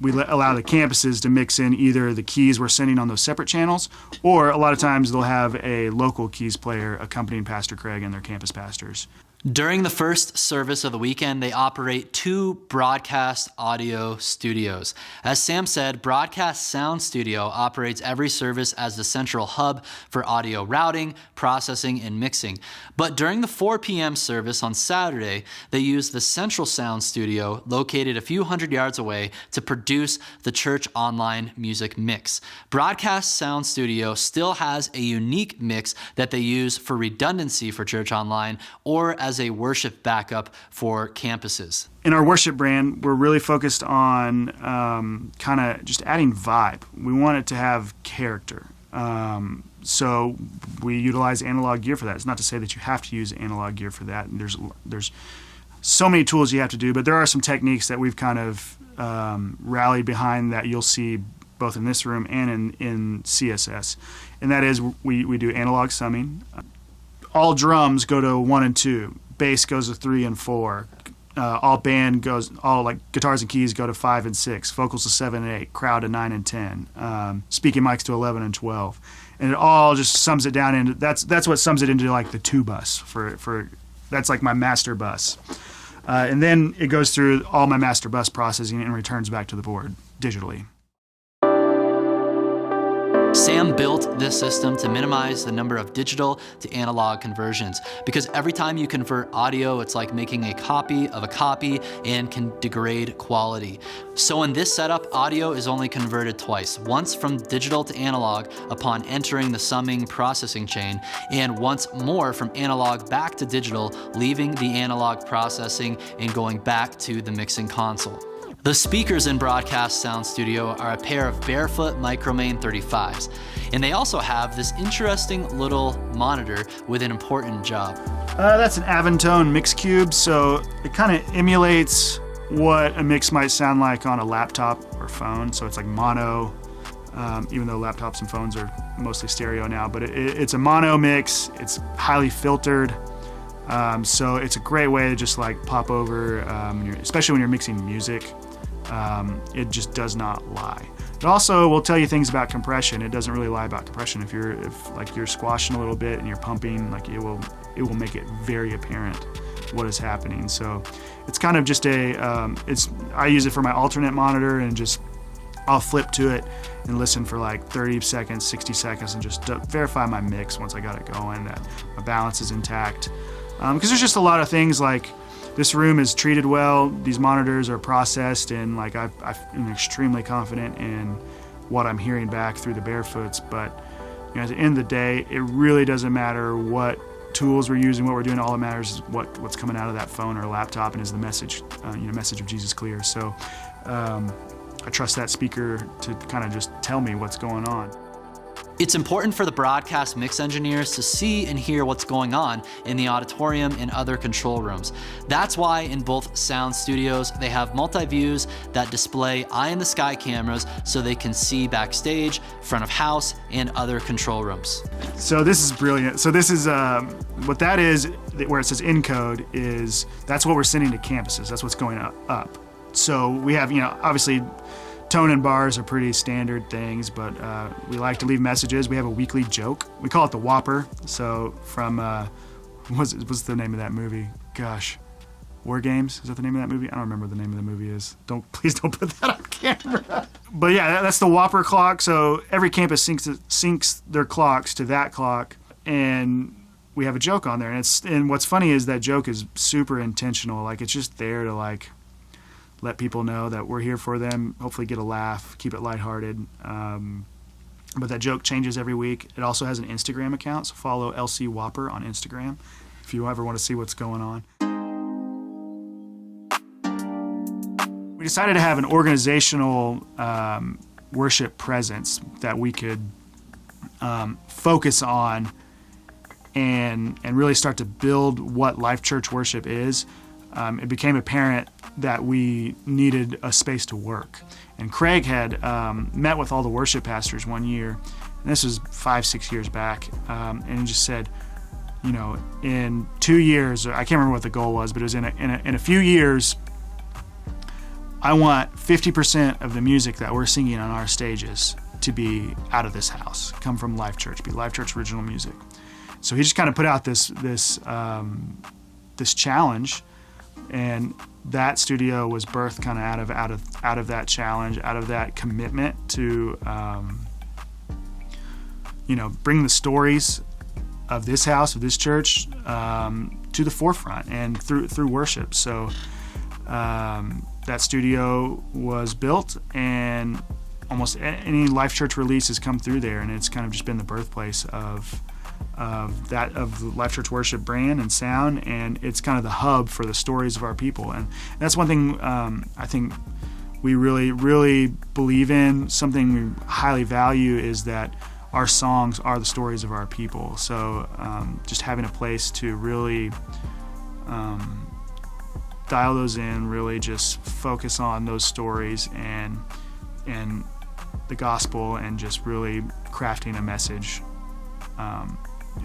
we allow the campuses to mix in either the keys we're sending on those separate channels, or a lot of times they'll have a local keys player accompanying Pastor Craig and their campus pastors. During the first service of the weekend, they operate 2 broadcast audio studios. As Sam said, Broadcast Sound Studio operates every service as the central hub for audio routing, processing, and mixing. But during the 4 p.m. service on Saturday, they use the Central Sound Studio, located a few hundred yards away, to produce the Church Online music mix. Broadcast Sound Studio still has a unique mix that they use for redundancy for Church Online, or as a worship backup for campuses. In our worship brand, we're really focused on kind of just adding vibe. We want it to have character. So we utilize analog gear for that. It's not to say that you have to use analog gear for that. And there's so many tools you have to do, but there are some techniques that we've kind of rallied behind that you'll see both in this room and in CSS. And that is we do analog summing. All drums go to 1 and 2. Bass goes to 3 and 4. All guitars and keys go to 5 and 6. Vocals to 7 and 8. Crowd to 9 and 10. Speaking mics to 11 and 12. And it all just sums it down into that's what sums it into like the 2 bus for that's like my master bus. And then it goes through all my master bus processing and returns back to the board digitally. Sam built this system to minimize the number of digital to analog conversions, because every time you convert audio, it's like making a copy of a copy and can degrade quality. So in this setup, audio is only converted twice, once from digital to analog upon entering the summing processing chain, and once more from analog back to digital, leaving the analog processing and going back to the mixing console. The speakers in Broadcast Sound Studio are a pair of barefoot Micromain 35s, and they also have this interesting little monitor with an important job. That's an Aventone mix cube, so it kind of emulates what a mix might sound like on a laptop or phone. So it's like mono, even though laptops and phones are mostly stereo now, but it's a mono mix. It's highly filtered. So it's a great way to just like pop over, especially when you're mixing music. It just does not lie. It also will tell you things about compression. It doesn't really lie about compression. If you're squashing a little bit and you're pumping, like it will make it very apparent what is happening. So it's kind of just I use it for my alternate monitor, and just I'll flip to it and listen for like 30 seconds, 60 seconds, and just verify my mix once I got it going, that my balance is intact. Because there's just a lot of things like, this room is treated well, these monitors are processed, and like I'm extremely confident in what I'm hearing back through the barefoots. But at the end of the day, it really doesn't matter what tools we're using, what we're doing. All that matters is what's coming out of that phone or laptop, and is the message, message of Jesus clear. So I trust that speaker to kind of just tell me what's going on. It's important for the broadcast mix engineers to see and hear what's going on in the auditorium and other control rooms. That's why in both sound studios, they have multi-views that display eye-in-the-sky cameras so they can see backstage, front of house, and other control rooms. So this is brilliant. So this is, what that is, where it says encode, is that's what we're sending to campuses. That's what's going up. So we have, obviously, tone and bars are pretty standard things, but we like to leave messages. We have a weekly joke. We call it the Whopper. So from, what's the name of that movie? Gosh, War Games? Is that the name of that movie? I don't remember what the name of the movie is. Please don't put that on camera. But yeah, that's the Whopper clock. So every campus syncs their clocks to that clock, and we have a joke on there. And what's funny is that joke is super intentional. Like, it's just there to like let people know that we're here for them, hopefully get a laugh, keep it lighthearted. But that joke changes every week. It also has an Instagram account, so follow LC Whopper on Instagram if you ever want to see what's going on. We decided to have an organizational worship presence that we could focus on and really start to build what Life.Church worship is. It became apparent that we needed a space to work. And Craig had met with all the worship pastors one year, and this was 5-6 years back, and he just said, in 2 years, I can't remember what the goal was, but it was in a few years, I want 50% of the music that we're singing on our stages to be out of this house, come from Life.Church, be Life.Church original music. So he just kind of put out this challenge. And that studio was birthed kind of out of that challenge, out of that commitment to, bring the stories of this house, of this church, to the forefront and through worship. So that studio was built, and almost any Life.Church release has come through there, and it's kind of just been the birthplace of the Life.Church worship brand and sound, and it's kind of the hub for the stories of our people. And that's one thing I think we really, really believe in. Something we highly value is that our songs are the stories of our people. So just having a place to really dial those in, really just focus on those stories and the gospel, and just really crafting a message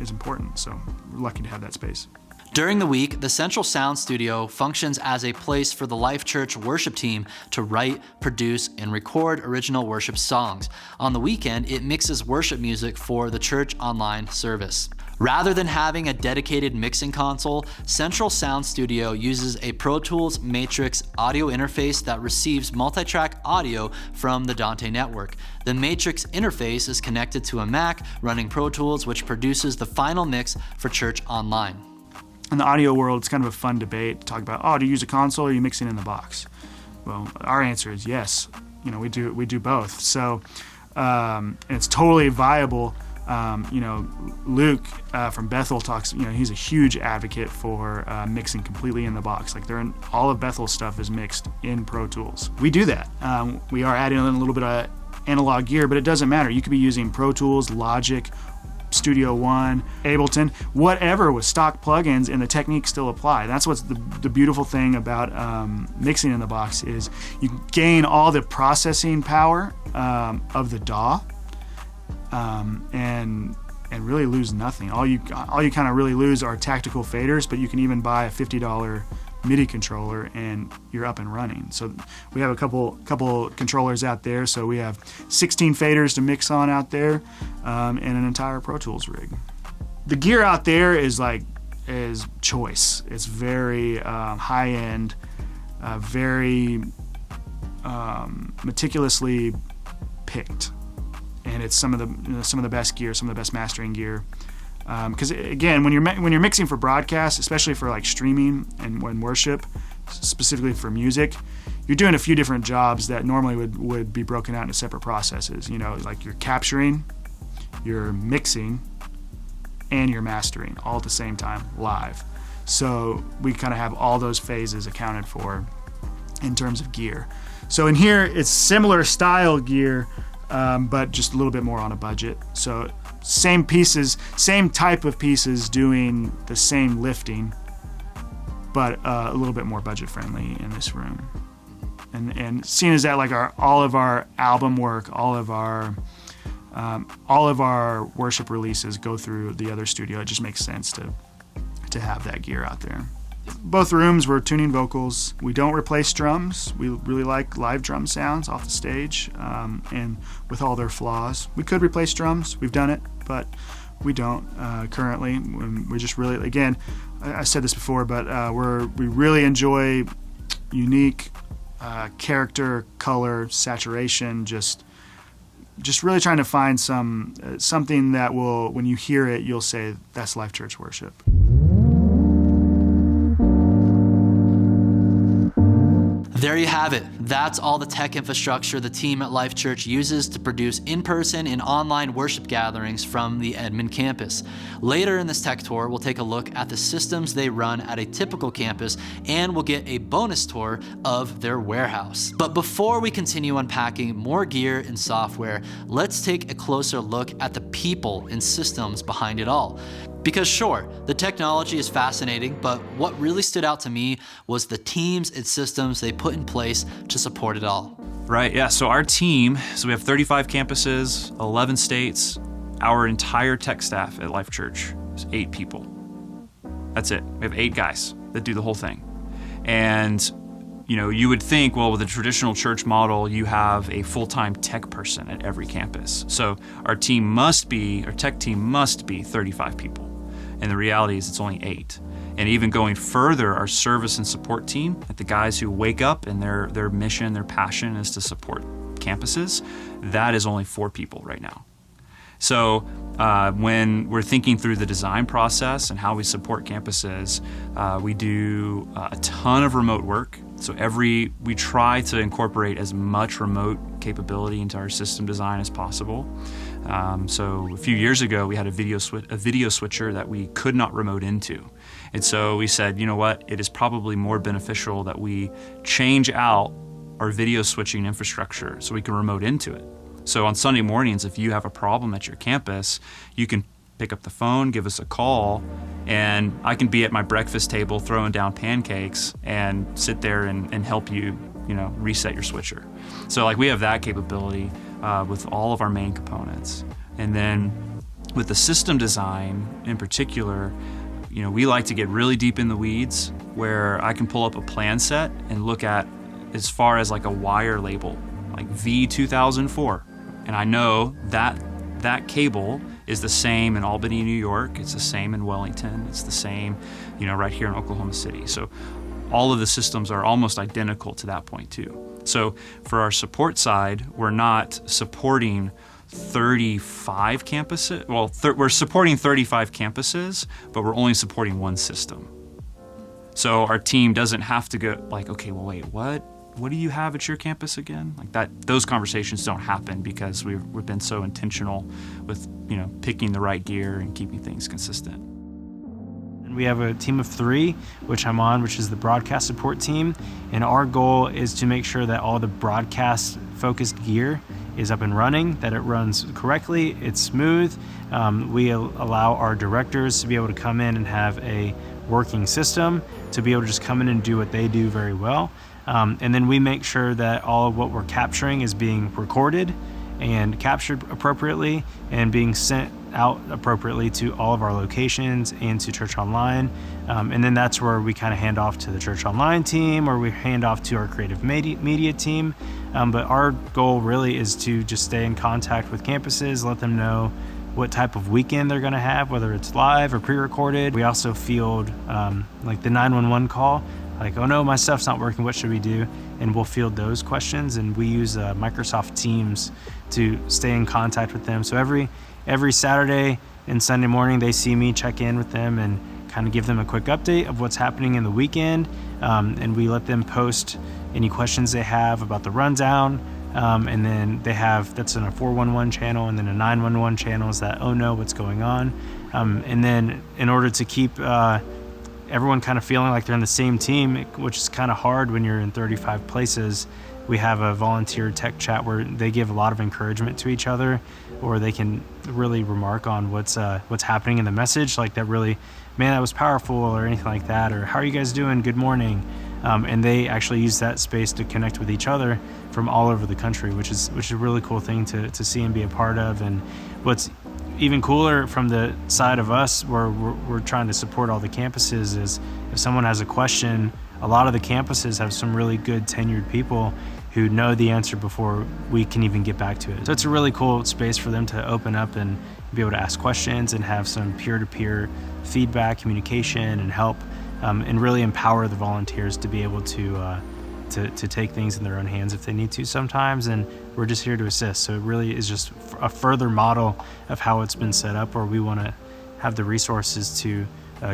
is important. So we're lucky to have that space. During the week, the Central Sound Studio functions as a place for the Life.Church worship team to write, produce, and record original worship songs. On the weekend, it mixes worship music for the church online service. Rather than having a dedicated mixing console, Central Sound Studio uses a Pro Tools Matrix audio interface that receives multi-track audio from the Dante network. The Matrix interface is connected to a Mac running Pro Tools, which produces the final mix for church online. In the audio world, it's kind of a fun debate to talk about, do you use a console or are you mixing in the box? Well, our answer is yes. We do both. So and it's totally viable Luke from Bethel talks, he's a huge advocate for mixing completely in the box. Like all of Bethel's stuff is mixed in Pro Tools. We do that. We are adding a little bit of analog gear, but it doesn't matter. You could be using Pro Tools, Logic, Studio One, Ableton, whatever with stock plugins, and the techniques still apply. That's what's the beautiful thing about mixing in the box is you gain all the processing power of the DAW, and really lose nothing. All you kind of really lose are tactical faders, but you can even buy a $50 MIDI controller and you're up and running. So we have a couple controllers out there. So we have 16 faders to mix on out there, and an entire Pro Tools rig. The gear out there is choice. It's very high end, very meticulously picked, and it's some of the best gear, some of the best mastering gear. Because again, when you're mixing for broadcast, especially for like streaming and when worship, specifically for music, you're doing a few different jobs that normally would be broken out into separate processes. Like you're capturing, you're mixing, and you're mastering all at the same time live. So we kind of have all those phases accounted for in terms of gear. So in here, it's similar style gear, but just a little bit more on a budget. So same pieces, same type of pieces doing the same lifting, but a little bit more budget friendly in this room. And seeing as that, like all of our album work, all of our worship releases go through the other studio, it just makes sense to have that gear out there. Both rooms we're tuning vocals. We don't replace drums. We really like live drum sounds off the stage, and with all their flaws. We could replace drums. We've done it, but we don't currently. We just really, again, I said this before, but we really enjoy unique character, color, saturation, just really trying to find something that will, when you hear it, you'll say, that's Life Church worship. There you have it. That's all the tech infrastructure the team at Life Church uses to produce in-person and online worship gatherings from the Edmond campus. Later in this tech tour, we'll take a look at the systems they run at a typical campus, and we'll get a bonus tour of their warehouse. But before we continue unpacking more gear and software, let's take a closer look at the people and systems behind it all. Because sure, the technology is fascinating, but what really stood out to me was the teams and systems they put in place to support it all. Right, yeah, so our team, we have 35 campuses, 11 states. Our entire tech staff at Life Church is 8 people. That's it. We have 8 guys that do the whole thing. And you would think, well, with a traditional church model, you have a full-time tech person at every campus. So our tech team must be 35 people. And the reality is it's only 8. And even going further, our service and support team, like the guys who wake up and their mission, their passion is to support campuses, that is only 4 people right now. So when we're thinking through the design process and how we support campuses, we do a ton of remote work. So we try to incorporate as much remote capability into our system design as possible. So a few years ago, we had a video switcher that we could not remote into. And so we said, you know what, it is probably more beneficial that we change out our video switching infrastructure so we can remote into it. So on Sunday mornings, if you have a problem at your campus, you can pick up the phone, give us a call, and I can be at my breakfast table throwing down pancakes and sit there and help you, reset your switcher. So we have that capability with all of our main components. And then with the system design in particular, we like to get really deep in the weeds where I can pull up a plan set and look at as far as a wire label, like V2004. And I know that cable is the same in Albany, New York. It's the same in Wellington. It's the same, right here in Oklahoma City. So all of the systems are almost identical to that point too. So for our support side, we're not supporting 35 campuses. Well, we're supporting 35 campuses, but we're only supporting one system. So our team doesn't have to go okay, well, wait, what? what do you have at your campus again? Like that, those conversations don't happen because we've been so intentional with, picking the right gear and keeping things consistent. And we have a team of 3, which I'm on, which is the broadcast support team. And our goal is to make sure that all the broadcast focused gear is up and running, that it runs correctly, it's smooth. We allow our directors to be able to come in and have a working system, to be able to just come in and do what they do very well. And then we make sure that all of what we're capturing is being recorded and captured appropriately and being sent out appropriately to all of our locations and to Church Online. And then that's where we kind of hand off to the Church Online team, or we hand off to our creative media team. But our goal really is to just stay in contact with campuses, let them know what type of weekend they're going to have, whether it's live or pre-recorded. We also field like the 911 call, like, oh no, my stuff's not working, what should we do? And we'll field those questions, and we use Microsoft Teams to stay in contact with them. So every Saturday and Sunday morning, they see me check in with them and kind of give them a quick update of what's happening in the weekend. And we let them post any questions they have about the rundown. And then that's in a 411 channel, and then a 911 channel is that, oh no, what's going on? And then in order to keep everyone kind of feeling like they're in the same team, which is kind of hard when you're in 35 places, we have a volunteer tech chat where they give a lot of encouragement to each other, or they can really remark on what's happening in the message, like that really, man, that was powerful, or anything like that, or how are you guys doing? Good morning. And they actually use that space to connect with each other from all over the country, which is a really cool thing to see and be a part of. And what's even cooler from the side of us, where we're trying to support all the campuses, is if someone has a question, a lot of the campuses have some really good tenured people who know the answer before we can even get back to it. So it's a really cool space for them to open up and be able to ask questions and have some peer-to-peer feedback, communication, and help, and really empower the volunteers to be able to take things in their own hands if they need to sometimes, and we're just here to assist. So it really is just a further model of how it's been set up, where we want to have the resources to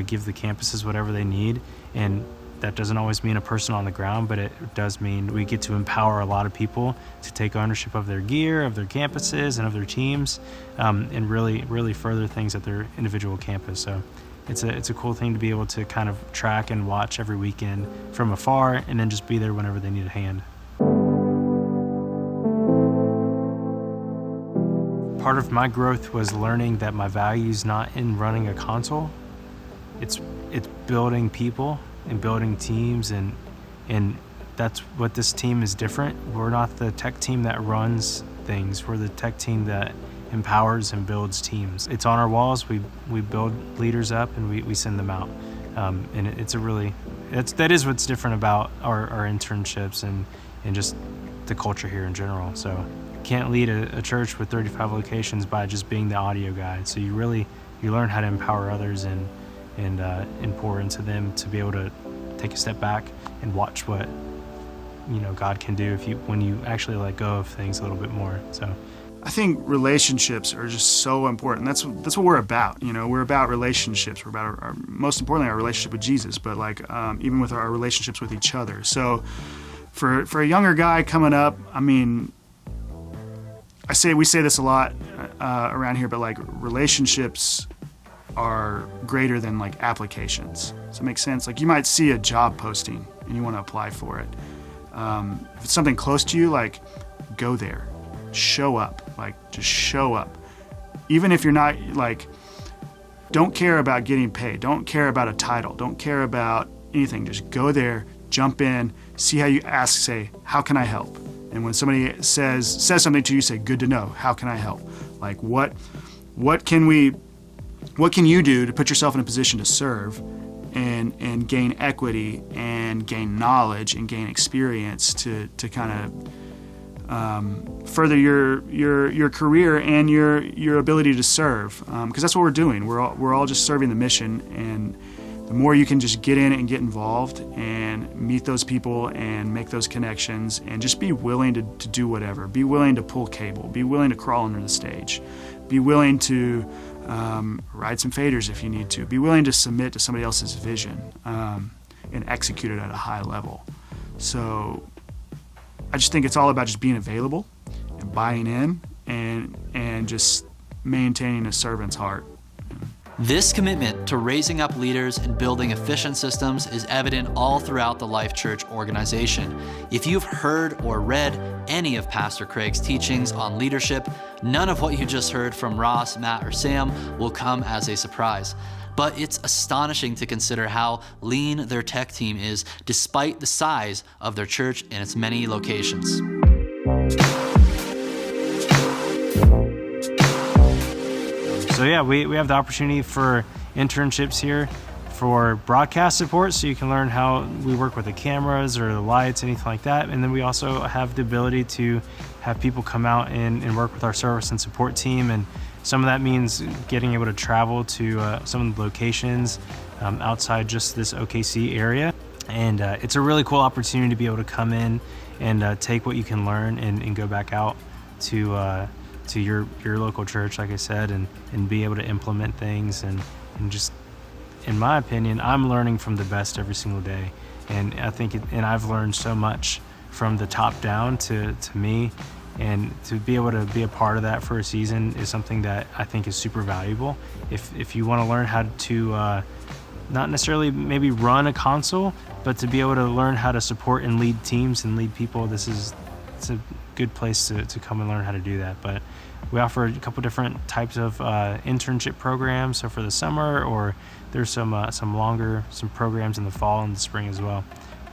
give the campuses whatever they need. And that doesn't always mean a person on the ground, but it does mean we get to empower a lot of people to take ownership of their gear, of their campuses, and of their teams, and really, really further things at their individual campus. So it's a cool thing to be able to kind of track and watch every weekend from afar, and then just be there whenever they need a hand. Part of my growth was learning that my value is not in running a console. It's building people and building teams, and that's what this team is different. We're not the tech team that runs things. We're the tech team that empowers and builds teams. It's on our walls. We build leaders up, and we send them out. And that is what's different about our internships and just the culture here in general. So you can't lead a church with 35 locations by just being the audio guy. So you learn how to empower others and pour into them to be able to take a step back and watch what God can do when you actually let go of things a little bit more. So I think relationships are just so important. That's what we're about. We're about relationships. We're about most importantly our relationship with Jesus, but even with our relationships with each other. So for a younger guy coming up, I mean, we say this a lot around here, but relationships are greater than applications. Does that make sense? You might see a job posting and you want to apply for it. If it's something close to you, go there, show up, just show up. Even if you're not don't care about getting paid, don't care about a title, don't care about anything. Just go there, jump in, see how you ask, say, how can I help? And when somebody says something to you, say, good to know, how can I help? What can you do to put yourself in a position to serve and gain equity and gain knowledge and gain experience to kind of further your career and your ability to serve? Because that's what we're doing. We're all just serving the mission, and the more you can just get in and get involved and meet those people and make those connections and just be willing to do whatever. Be willing to pull cable. Be willing to crawl under the stage. Be willing to ride some faders if you need to. Be willing to submit to somebody else's vision and execute it at a high level. So I just think it's all about just being available and buying in and just maintaining a servant's heart. This commitment to raising up leaders and building efficient systems is evident all throughout the Life Church organization. If you've heard or read any of Pastor Craig's teachings on leadership, none of what you just heard from Ross, Matt, or Sam will come as a surprise. But it's astonishing to consider how lean their tech team is despite the size of their church and its many locations. So yeah, we have the opportunity for internships here for broadcast support, so you can learn how we work with the cameras or the lights, anything like that. And then we also have the ability to have people come out and work with our service and support team. And some of that means getting able to travel to some of the locations outside just this OKC area. And it's a really cool opportunity to be able to come in and take what you can learn and go back out to your local church, like I said, and be able to implement things and just, in my opinion, I'm learning from the best every single day. And I think and I've learned so much from the top down to me, and to be able to be a part of that for a season is something that I think is super valuable. If you want to learn how to not necessarily maybe run a console, but to be able to learn how to support and lead teams and lead people, it's a good place to come and learn how to do that. But we offer a couple different types of internship programs. So for the summer, or there's some programs in the fall and the spring as well.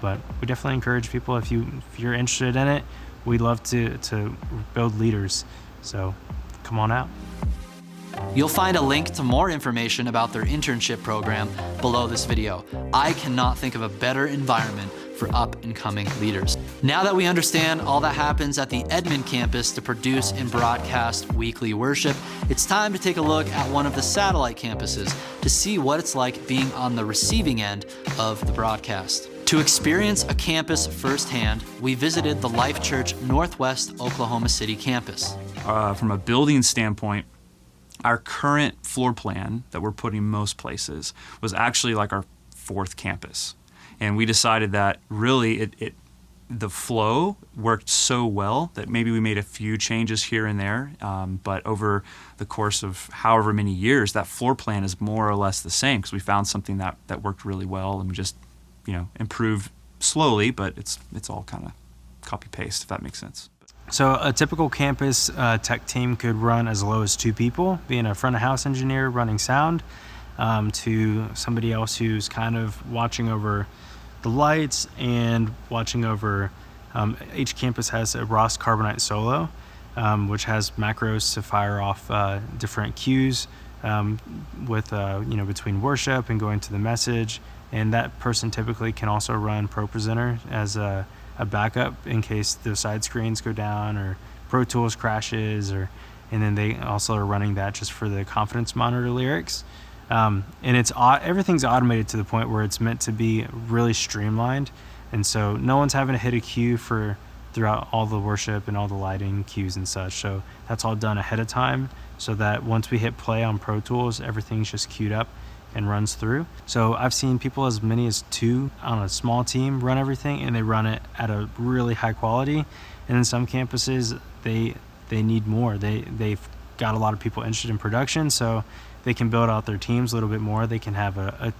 But we definitely encourage people, if you're interested in it, we'd love to build leaders. So come on out. You'll find a link to more information about their internship program below this video. I cannot think of a better environment for up-and-coming leaders. Now that we understand all that happens at the Edmond campus to produce and broadcast weekly worship, it's time to take a look at one of the satellite campuses to see what it's like being on the receiving end of the broadcast. To experience a campus firsthand, we visited the Life Church Northwest Oklahoma City campus. From a building standpoint, our current floor plan that we're putting most places was actually like our fourth campus. And we decided that really the flow worked so well that maybe we made a few changes here and there. But over the course of however many years, that floor plan is more or less the same, because we found something that worked really well, and we just improved slowly, but it's all kind of copy-paste, if that makes sense. So a typical campus tech team could run as low as 2 people, being a front of house engineer running sound, to somebody else who's kind of watching over the lights and watching over. Each campus has a Ross Carbonite Solo, which has macros to fire off different cues with between worship and going to the message. And that person typically can also run Pro Presenter as a backup in case the side screens go down or Pro Tools crashes, and then they also are running that just for the confidence monitor lyrics. And everything's automated to the point where it's meant to be really streamlined, and so no one's having to hit a cue throughout all the worship and all the lighting cues and such. So that's all done ahead of time, so that once we hit play on Pro Tools, everything's just queued up and runs through. So I've seen people as many as 2 on a small team run everything, and they run it at a really high quality. And in some campuses, they need more. They've got a lot of people interested in production, so they can build out their teams a little bit more. They can have a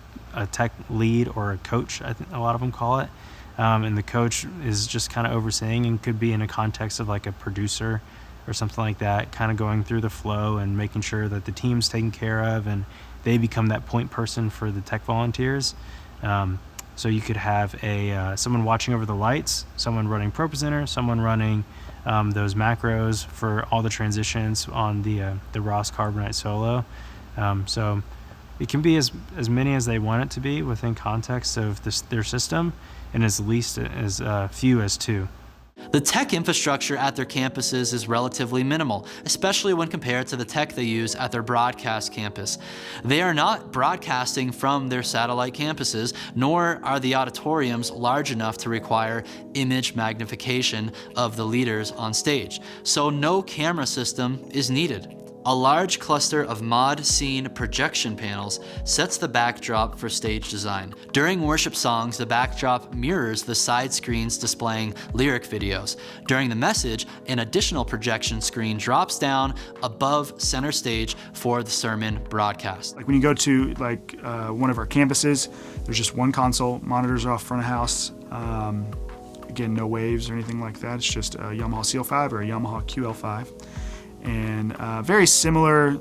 tech lead or a coach, I think a lot of them call it. And the coach is just kind of overseeing, and could be in a context of like a producer or something like that, kind of going through the flow and making sure that the team's taken care of, and they become that point person for the tech volunteers. So you could have someone watching over the lights, someone running Pro Presenter, someone running those macros for all the transitions on the Ross Carbonite Solo. So it can be as many as they want it to be within context of their system, and as few as 2. The tech infrastructure at their campuses is relatively minimal, especially when compared to the tech they use at their broadcast campus. They are not broadcasting from their satellite campuses, nor are the auditoriums large enough to require image magnification of the leaders on stage. So no camera system is needed. A large cluster of mod scene projection panels sets the backdrop for stage design. During worship songs, the backdrop mirrors the side screens displaying lyric videos. During the message, an additional projection screen drops down above center stage for the sermon broadcast. Like when you go to one of our campuses, there's just one console, monitors are off front of house. Again, no waves or anything like that. It's just a Yamaha CL5 or a Yamaha QL5. And very similar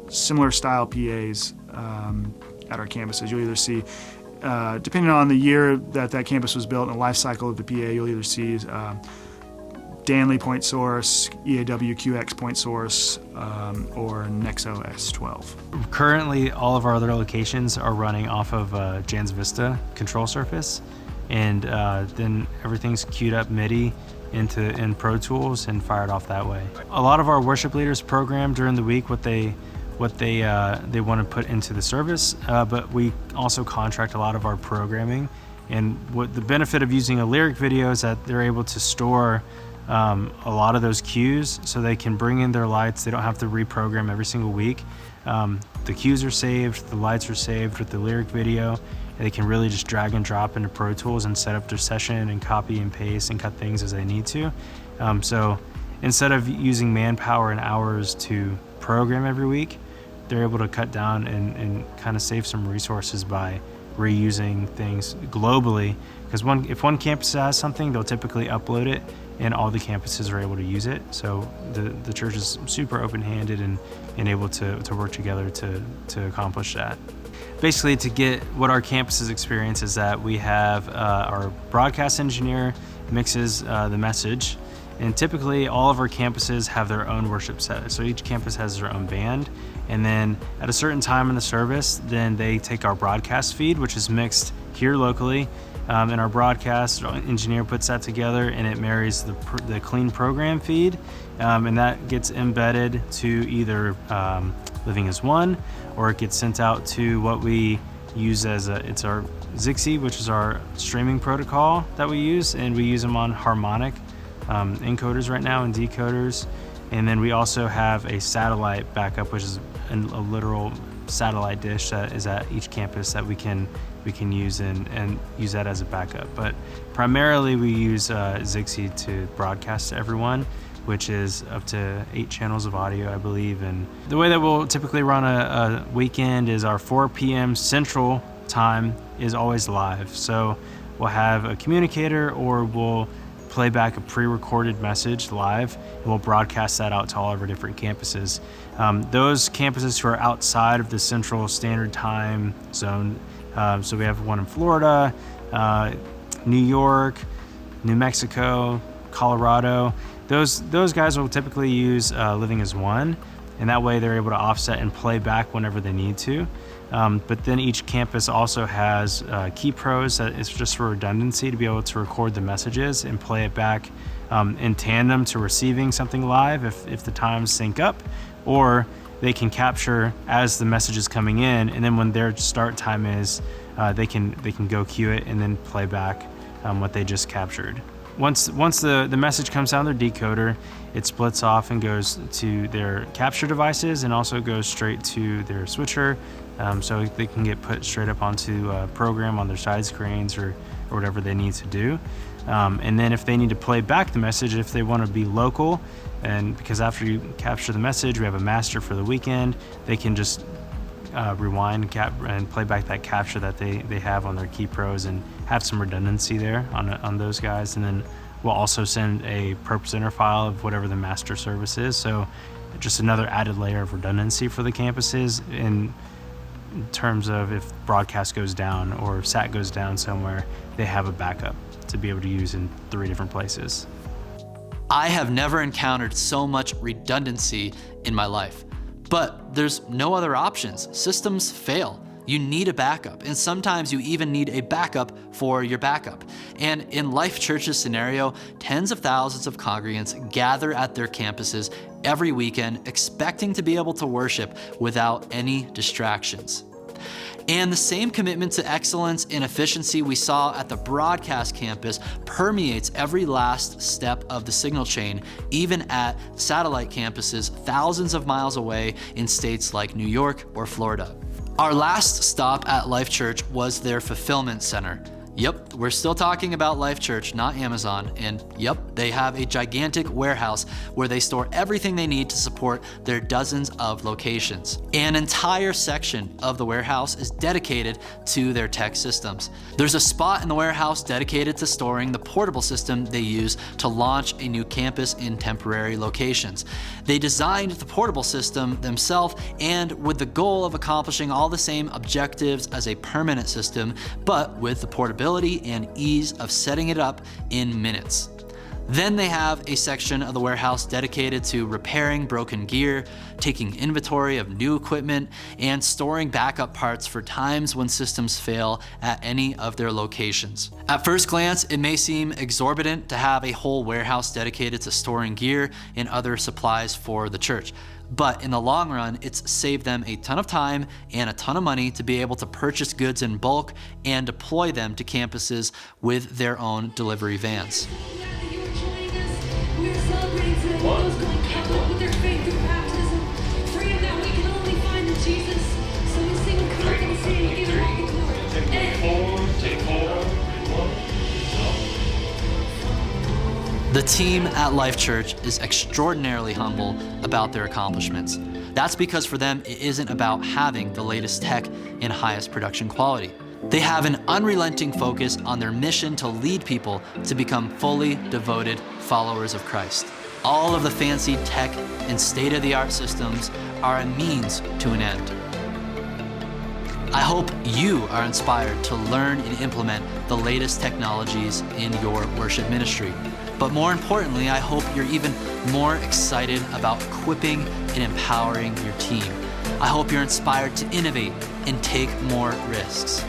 style PAs at our campuses. You'll either see, depending on the year that campus was built and the life cycle of the PA, you'll either see Danley point source, EAW QX point source, or Nexo S12. Currently, all of our other locations are running off of Jans Vista control surface, and then everything's queued up MIDI in Pro Tools and fired off that way. A lot of our worship leaders program during the week what they want to put into the service, but we also contract a lot of our programming. And what the benefit of using a lyric video is that they're able to store a lot of those cues, so they can bring in their lights. They don't have to reprogram every single week. The cues are saved, the lights are saved with the lyric video. They can really just drag and drop into Pro Tools and set up their session and copy and paste and cut things as they need to. So instead of using manpower and hours to program every week, they're able to cut down and kind of save some resources by reusing things globally. Because if one campus has something, they'll typically upload it and all the campuses are able to use it. So the church is super open-handed and able to work together to accomplish that. Basically, to get what our campuses experience is that we have our broadcast engineer mixes the message, and typically all of our campuses have their own worship set. So each campus has their own band, and then at a certain time in the service, then they take our broadcast feed, which is mixed here locally, and our broadcast engineer puts that together, and it marries the clean program feed, and that gets embedded to either Living as One, or it gets sent out to what we use it's our ZigSeed, which is our streaming protocol that we use, and we use them on harmonic encoders right now and decoders. And then we also have a satellite backup, which is a literal satellite dish that is at each campus that we can use and use that as a backup. But primarily we use ZigSeed to broadcast to everyone, which is up to 8 channels of audio, I believe. And the way that we'll typically run a weekend is our 4 p.m. Central time is always live. So we'll have a communicator, or we'll play back a pre-recorded message live, and we'll broadcast that out to all of our different campuses. Those campuses who are outside of the Central Standard Time zone, so we have one in Florida, New York, New Mexico, Colorado. Those guys will typically use Living as One, and that way they're able to offset and play back whenever they need to. But then each campus also has key pros that is just for redundancy, to be able to record the messages and play it back in tandem to receiving something live if the times sync up, or they can capture as the message is coming in, and then when their start time is, they can go cue it and then play back what they just captured. Once the message comes down their decoder, it splits off and goes to their capture devices, and also goes straight to their switcher, so they can get put straight up onto a program on their side screens or whatever they need to do. And then if they need to play back the message, if they want to be local, and because after you capture the message, we have a master for the weekend, they can just rewind and play back that capture that they have on their key pros, and have some redundancy there on those guys. And then we'll also send a ProPresenter file of whatever the master service is, so just another added layer of redundancy for the campuses in terms of if broadcast goes down or if SAT goes down somewhere, they have a backup to be able to use in 3 different places. I have never encountered so much redundancy in my life. But there's no other options. Systems fail. You need a backup, and sometimes you even need a backup for your backup. And in Life.Church's scenario, tens of thousands of congregants gather at their campuses every weekend, expecting to be able to worship without any distractions. And the same commitment to excellence and efficiency we saw at the broadcast campus permeates every last step of the signal chain, even at satellite campuses thousands of miles away in states like New York or Florida. Our last stop at Life Church was their fulfillment center. Yep, we're still talking about Life Church, not Amazon. And yep, they have a gigantic warehouse where they store everything they need to support their dozens of locations. An entire section of the warehouse is dedicated to their tech systems. There's a spot in the warehouse dedicated to storing the portable system they use to launch a new campus in temporary locations. They designed the portable system themselves, and with the goal of accomplishing all the same objectives as a permanent system, but with the portability and ease of setting it up in minutes. Then they have a section of the warehouse dedicated to repairing broken gear, taking inventory of new equipment, and storing backup parts for times when systems fail at any of their locations. At first glance, it may seem exorbitant to have a whole warehouse dedicated to storing gear and other supplies for the church. But in the long run, it's saved them a ton of time and a ton of money to be able to purchase goods in bulk and deploy them to campuses with their own delivery vans. We're celebrating today those going Catholic with their faith through baptism. Freedom that we can only find in Jesus. So we sing and come and sing and give him all the glory. Take hold. The team at Life Church is extraordinarily humble about their accomplishments. That's because for them, it isn't about having the latest tech and highest production quality. They have an unrelenting focus on their mission to lead people to become fully devoted followers of Christ. All of the fancy tech and state-of-the-art systems are a means to an end. I hope you are inspired to learn and implement the latest technologies in your worship ministry. But more importantly, I hope you're even more excited about equipping and empowering your team. I hope you're inspired to innovate and take more risks.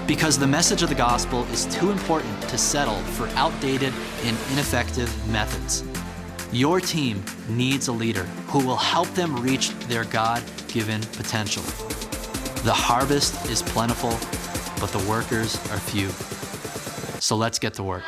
Because the message of the gospel is too important to settle for outdated and ineffective methods. Your team needs a leader who will help them reach their God-given potential. The harvest is plentiful, but the workers are few. So let's get to work.